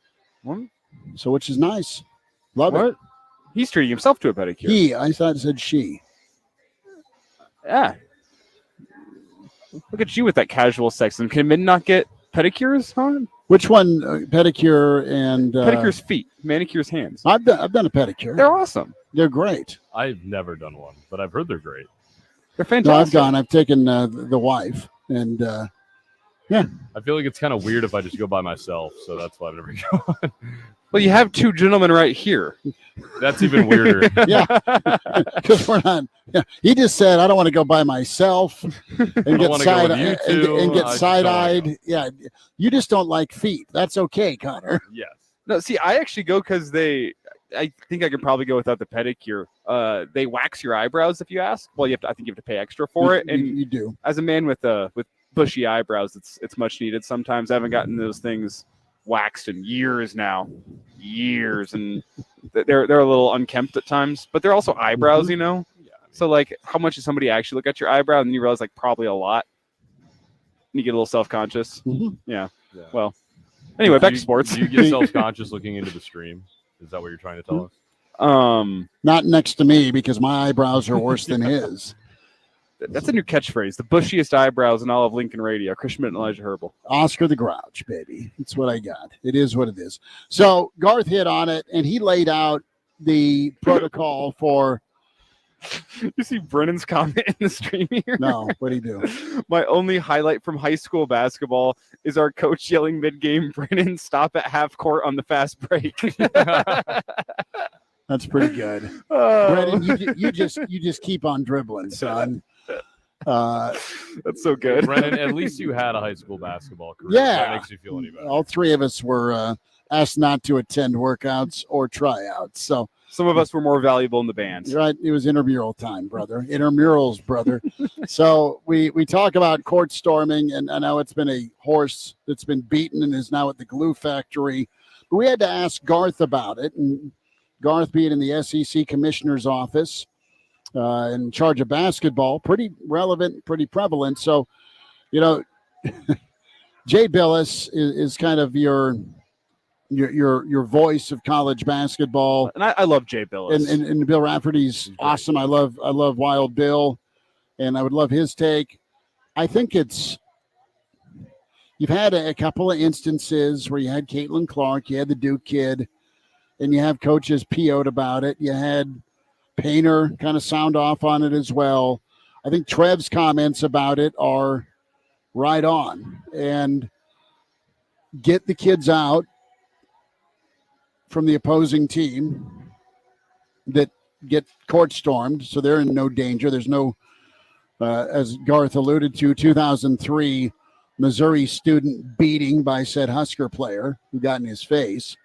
so which is nice. Love it. He's treating himself to a pedicure. I thought it said she. Yeah. Look at you with that casual sex. And can men not get pedicures, huh? Which one? Pedicure and pedicure's feet, manicure's hands. I've done a pedicure. They're awesome. They're great. I've never done one, but I've heard they're great. They're fantastic. No, I've taken the wife, and yeah. I feel like it's kind of weird if I just go by myself, so that's why I've never gone. Well, you have two gentlemen right here. That's even weirder. Yeah, because we're not. Yeah. He just said, "I don't want to go by myself and get side-eyed." Yeah, you just don't like feet. That's okay, Connor. Yes. No, see, I actually go because I think I could probably go without the pedicure. They wax your eyebrows if you ask. Well, I think you have to pay extra for it, and you do. As a man with bushy eyebrows, it's much needed. Sometimes I haven't gotten those things waxed in years, and they're a little unkempt at times, but they're also eyebrows, Yeah. So like, how much does somebody actually look at your eyebrow, and then you realize like probably a lot. And you get a little self-conscious. Mm-hmm. Yeah. Well, anyway, back to sports. Do you get self-conscious looking into the stream? Is that what you're trying to tell us? Not next to me, because my eyebrows are worse than his. That's a new catchphrase. The bushiest eyebrows in all of Lincoln radio. Chris Schmidt and Elijah Herbel. Oscar the Grouch, baby. That's what I got. It is what it is. So Garth hit on it, and he laid out the protocol for. You see Brennan's comment in the stream here? No, what'd he do? My only highlight from high school basketball is our coach yelling mid-game, Brennan, stop at half court on the fast break. That's pretty good. Brennan, you just keep on dribbling, son. That's so good. Brennan, at least you had a high school basketball career. Yeah. That makes you feel any better. All three of us were asked not to attend workouts or tryouts. So some of us were more valuable in the band. Right. It was intramural time, brother. Intramurals, brother. So we talk about court storming, and I know it's been a horse that's been beaten and is now at the glue factory. But we had to ask Garth about it, and Garth being in the SEC commissioner's office in charge of basketball, pretty relevant, pretty prevalent. So, Jay Billis is kind of your voice of college basketball, and I love Jay Billis, and Bill Rafferty's awesome. I love Wild Bill, and I would love his take. I think you've had a couple of instances where you had Caitlin Clark, you had the Duke kid, and you have coaches PO'd about it. You had Painter kind of sound off on it as well. I think Trev's comments about it are right on, and get the kids out from the opposing team that get court stormed, so they're in no danger. There's no, as Garth alluded to, 2003 Missouri student beating by said Husker player who got in his face,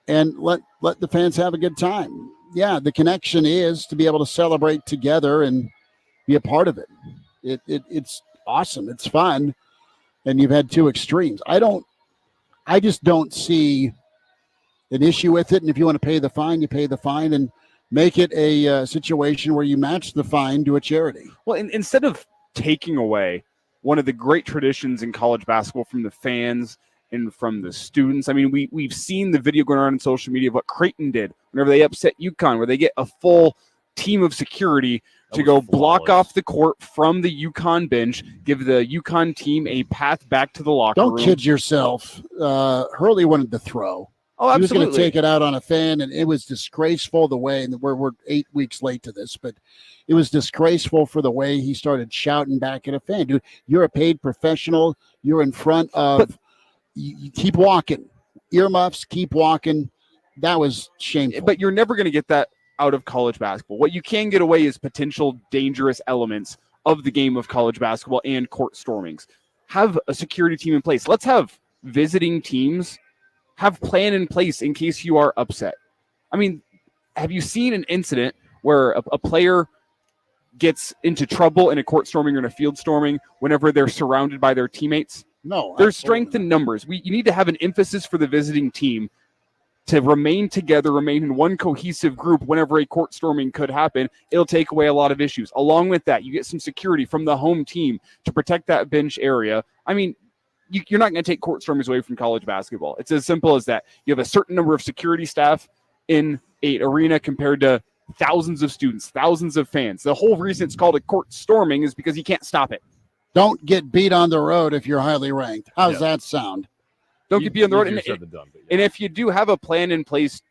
and let the fans have a good time. Yeah, the connection is to be able to celebrate together and be a part of it. It's awesome. It's fun, and you've had two extremes. I just don't see an issue with it. And if you want to pay the fine, you pay the fine and make it a situation where you match the fine to a charity. Well, instead of taking away one of the great traditions in college basketball from the fans and from the students. I mean, we've seen the video going around on social media of what Creighton did whenever they upset UConn, where they get a full team of security to go block off the court from the UConn bench, give the UConn team a path back to the locker room. Don't kid yourself. Hurley wanted to throw. Oh, absolutely. He was going to take it out on a fan, and it was disgraceful the way, and we're 8 weeks late to this, but it was disgraceful for the way he started shouting back at a fan. Dude, you're a paid professional. You're in front of you keep walking. Earmuffs, keep walking. That was shameful. But you're never going to get that out of college basketball. What you can get away is potential dangerous elements of the game of college basketball and court stormings. Have a security team in place. Let's have visiting teams have plan in place in case you are upset. I mean, have you seen an incident where a player gets into trouble in a court storming or in a field storming whenever they're surrounded by their teammates? No. There's strength in numbers. You need to have an emphasis for the visiting team to remain together, remain in one cohesive group whenever a court storming could happen. It'll take away a lot of issues. Along with that, you get some security from the home team to protect that bench area. I mean, you're not going to take court stormings away from college basketball. It's as simple as that. You have a certain number of security staff in an arena compared to thousands of students, thousands of fans. The whole reason it's called a court storming is because you can't stop it. Don't get beat on the road if you're highly ranked. How's that sound? Don't get beat on the road. And if you do have a plan in place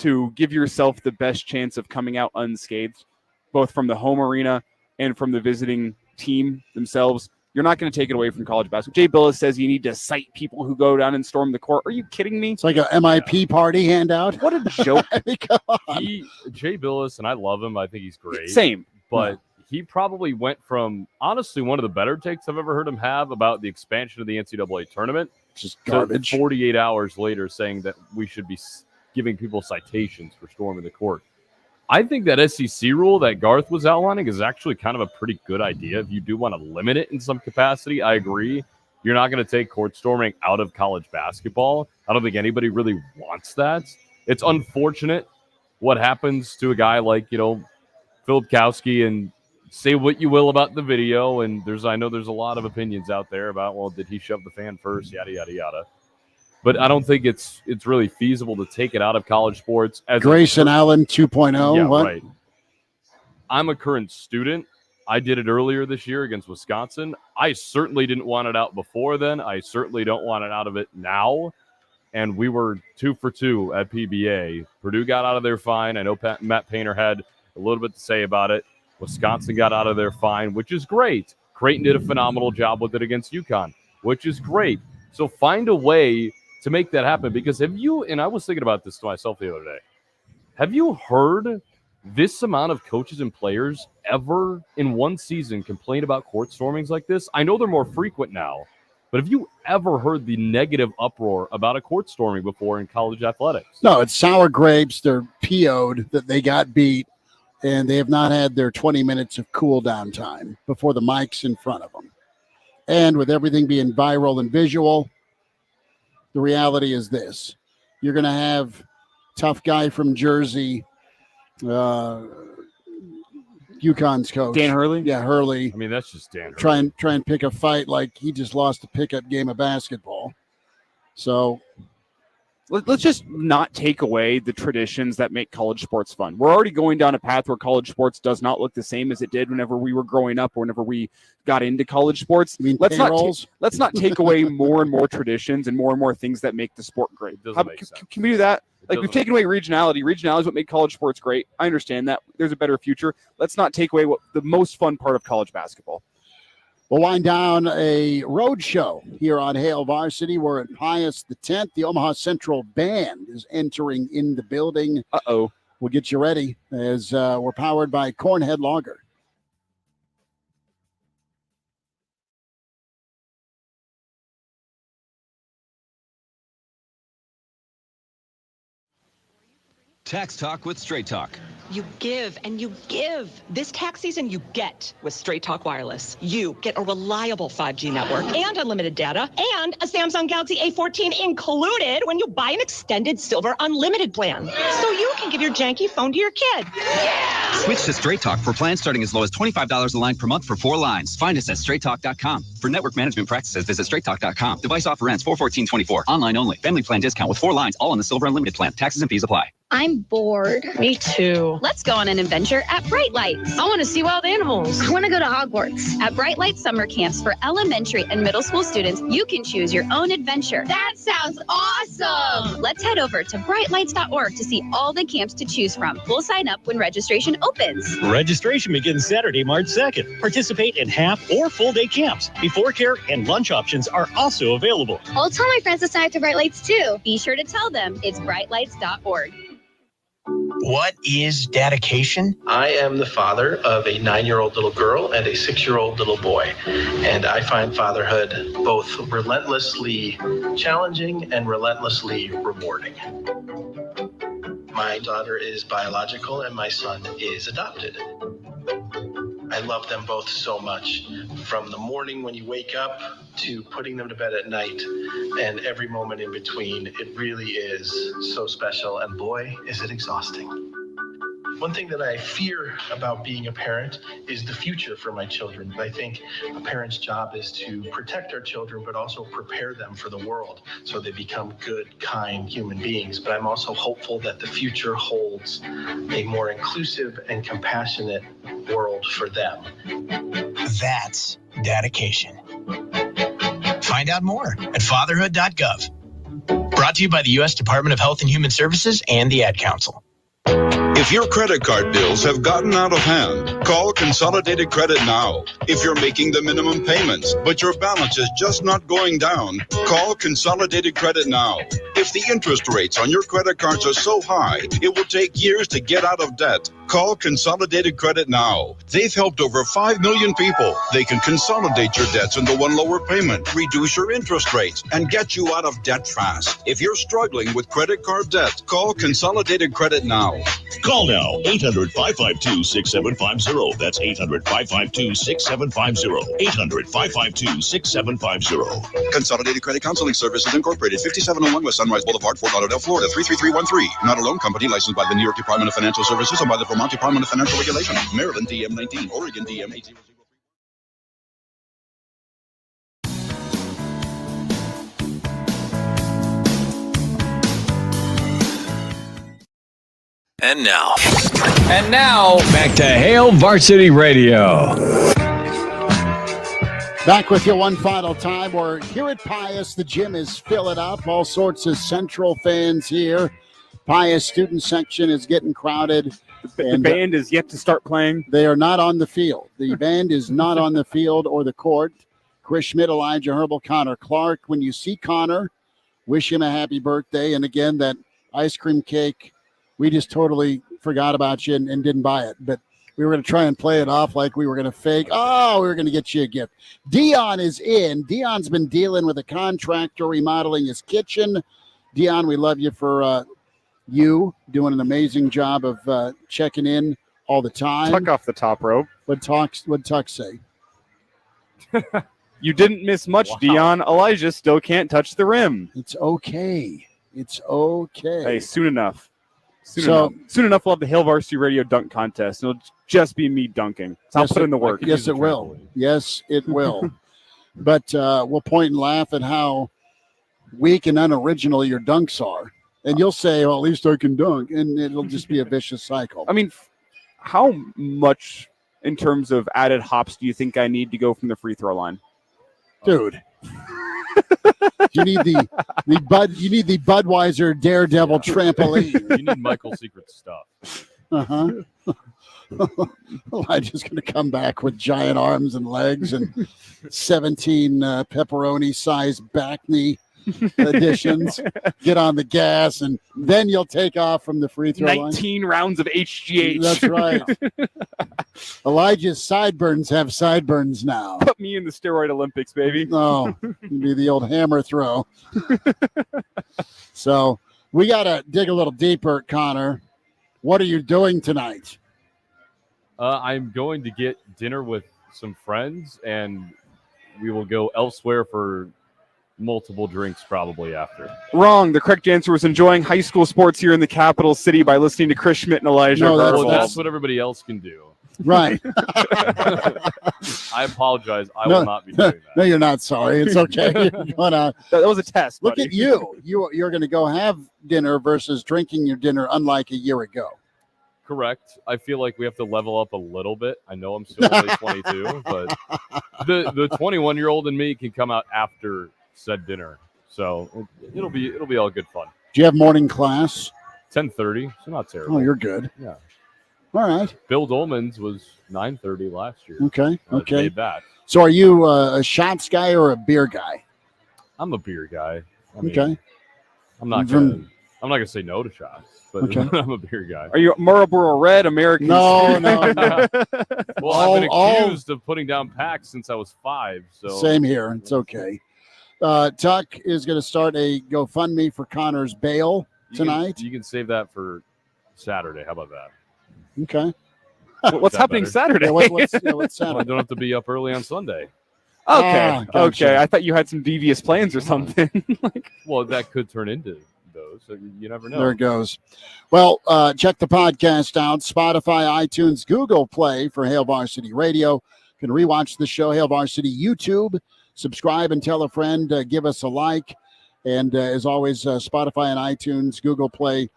to give yourself the best chance of coming out unscathed, both from the home arena and from the visiting team themselves, you're not going to take it away from college basketball. Jay Billis says you need to cite people who go down and storm the court. Are you kidding me? It's like a MIP party handout. What a joke. Come on. Jay Billis, and I love him. I think he's great. Same. But he probably went from, honestly, one of the better takes I've ever heard him have about the expansion of the NCAA tournament. Just garbage. 48 hours later saying that we should be giving people citations for storming the court. I think that SEC rule that Garth was outlining is actually kind of a pretty good idea. If you do want to limit it in some capacity, I agree. You're not going to take court storming out of college basketball. I don't think anybody really wants that. It's unfortunate what happens to a guy like, Filipkowski, and say what you will about the video. And I know there's a lot of opinions out there about, well, did he shove the fan first? Yada, yada, yada. But I don't think it's really feasible to take it out of college sports. As Grayson Allen 2.0. Yeah, what? Right. I'm a current student. I did it earlier this year against Wisconsin. I certainly didn't want it out before then. I certainly don't want it out of it now. And we were 2 for 2 at PBA. Purdue got out of their fine. I know Matt Painter had a little bit to say about it. Wisconsin got out of their fine, which is great. Creighton did a phenomenal job with it against UConn, which is great. So find a way to make that happen, because and I was thinking about this to myself the other day, have you heard this amount of coaches and players ever in one season complain about court stormings like this? I know they're more frequent now, But have you ever heard the negative uproar about a court storming before in college athletics? No, it's sour grapes. They're PO'd that they got beat, and they have not had their 20 minutes of cool down time before the mic's in front of them. And with everything being viral and visual, the reality is this. You're going to have tough guy from Jersey, UConn's coach. Dan Hurley? Yeah, Hurley. I mean, that's just Dan Hurley. Try and pick a fight like he just lost a pickup game of basketball. So let's just not take away the traditions that make college sports fun. We're already going down a path where college sports does not look the same as it did whenever we were growing up or whenever we got into college sports. Let's not take away more and more traditions and more things that make the sport great. Can we do that? Like, we've taken away regionality. Regionality is what made college sports great. I understand that. There's a better future. Let's not take away what the most fun part of college basketball. We'll wind down a road show here on Hail Varsity. We're at Pius X. The Omaha Central Band is entering in the building. Uh-oh. We'll get you ready as we're powered by Cornhead Lager. Tax Talk with Straight Talk. You give and you give. This tax season, you get with Straight Talk Wireless. You get a reliable 5G network and unlimited data and a Samsung Galaxy A14 included when you buy an extended Silver Unlimited plan. So you can give your janky phone to your kid. Yeah! Switch to Straight Talk for plans starting as low as $25 a line per month for 4 lines. Find us at straighttalk.com. For network management practices, visit straighttalk.com. Device offer ends 4/14/24. Online only. Family plan discount with 4 lines, all on the Silver Unlimited plan. Taxes and fees apply. I'm bored. Me too. Let's go on an adventure at Bright Lights. I want to see wild animals. I want to go to Hogwarts. At Bright Lights summer camps for elementary and middle school students, you can choose your own adventure. That sounds awesome. Let's head over to brightlights.org to see all the camps to choose from. We'll sign up when registration opens. Registration begins Saturday, March 2nd. Participate in half or full day camps. Before care and lunch options are also available. I'll tell my friends to sign up to Bright Lights too. Be sure to tell them it's brightlights.org. What is dedication? I am the father of a 9-year-old little girl and a 6-year-old little boy. And I find fatherhood both relentlessly challenging and relentlessly rewarding. My daughter is biological and my son is adopted. I love them both so much. From the morning when you wake up to putting them to bed at night and every moment in between, it really is so special. And boy, is it exhausting. One thing that I fear about being a parent is the future for my children. I think a parent's job is to protect our children, but also prepare them for the world so they become good, kind human beings. But I'm also hopeful that the future holds a more inclusive and compassionate world for them. That's dedication. Find out more at fatherhood.gov. Brought to you by the U.S. Department of Health and Human Services and the Ad Council. If your credit card bills have gotten out of hand, call Consolidated Credit now. If you're making the minimum payments, but your balance is just not going down, call Consolidated Credit now. If the interest rates on your credit cards are so high, it will take years to get out of debt. Call Consolidated Credit now. They've helped over 5 million people. They can consolidate your debts into one lower payment, reduce your interest rates, and get you out of debt fast. If you're struggling with credit card debt, call Consolidated Credit now. Call now, 800-552-6750. That's 800-552-6750. 800-552-6750. Consolidated Credit Counseling Services Incorporated, 5701 West Sunrise Boulevard, Fort Lauderdale, Florida, 33313. Not a loan company licensed by the New York Department of Financial Services and by the Vermont Department of Financial Regulation. Maryland DM 19, Oregon DM 80. And now, back to Hail Varsity Radio. Back with you one final time. We're here at Pius. The gym is filling up. All sorts of Central fans here. Pius student section is getting crowded. The band is yet to start playing. They are not on the field. The band is not on the field or the court. Chris Schmidt, Elijah Herbel, Connor Clark. When you see Connor, wish him a happy birthday. And again, that ice cream cake, we just totally forgot about you and didn't buy it. But We were going to try and play it off like we were going to fake. Oh, we were going to get you a gift. Dion is in. Dion's been dealing with a contractor remodeling his kitchen. Dion, we love you for you doing an amazing job of checking in all the time. Tuck off the top rope. What'd Tuck say? You didn't miss much, Wow. Dion. Elijah still can't touch the rim. It's okay. It's okay. Hey, soon enough. Soon enough, we'll have the Hail Varsity Radio dunk contest. It'll just be me dunking. So I'll put in the work. Yes, it will. Yes, it will. But we'll point and laugh at how weak and unoriginal your dunks are. And you'll say, well, at least I can dunk. And it'll just be a vicious cycle. I mean, how much in terms of added hops do you think I need to go from the free throw line? Dude. You need the Budweiser Daredevil trampoline. You need Michael's secret stuff. Elijah's going to come back with giant arms and legs and 17 pepperoni-sized back knee additions. Get on the gas, and then you'll take off from the free throw 19 rounds of HGH. That's right. Elijah's sideburns have sideburns now. Put me in the steroid Olympics, baby. Oh, it'd be the old hammer throw. So we got to dig a little deeper, Connor. What are you doing tonight? I'm going to get dinner with some friends, and we will go elsewhere for multiple drinks probably after. Wrong. The correct answer was enjoying high school sports here in the capital city by listening to Chris Schmidt and Elijah. Well, that's what everybody else can do. Right. I apologize. I will not be doing that. No, you're not sorry. It's okay. That was a test. Look buddy. at you. You're going to go have dinner versus drinking your dinner, unlike a year ago. Correct. I feel like we have to level up a little bit. I know I'm still only 22, but the 21-year-old in me can come out after said dinner, so it'll be all good fun. Do you have morning class? 10:30, so not terrible. Oh, you're good. Yeah. All right. Bill Dolman's was 9:30 last year. Okay. Okay. Made that. So, are you a shots guy or a beer guy? I'm a beer guy. I mean, Okay. I'm not gonna say no to shots, but Okay. I'm a beer guy. Are you Marlboro Red, American? No. Well, I've been accused of putting down packs since I was 5. So Same here. It's okay. Tuck is going to start a GoFundMe for Connor's bail tonight. You can save that for Saturday. How about that? Okay. What's happening Saturday? Yeah, what's Well, I Saturday? don't have to be up early on Sunday. Okay. Gotcha. Okay. I thought you had some devious plans or something. Well, that could turn into those. So you never know. There it goes. Well, check the podcast out. Spotify, iTunes, Google Play for Hail Varsity Radio. You can rewatch the show, Hail Varsity YouTube. Subscribe and tell a friend. Give us a like. And as always, Spotify and iTunes, Google Play,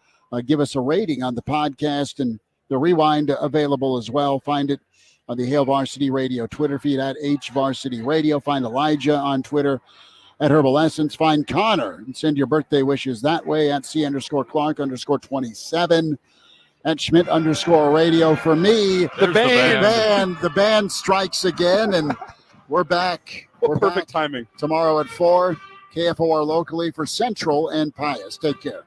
give us a rating on the podcast. And the rewind available as well. Find it on the Hail Varsity Radio Twitter feed at HVarsity Radio. Find Elijah on Twitter at Herbal Essence. Find Connor and send your birthday wishes that way at C_Clark_27 at Schmidt_radio. For me, the band strikes again, and we're back. We're Perfect back timing. tomorrow at 4, KFOR locally for Central and Pius. Take care.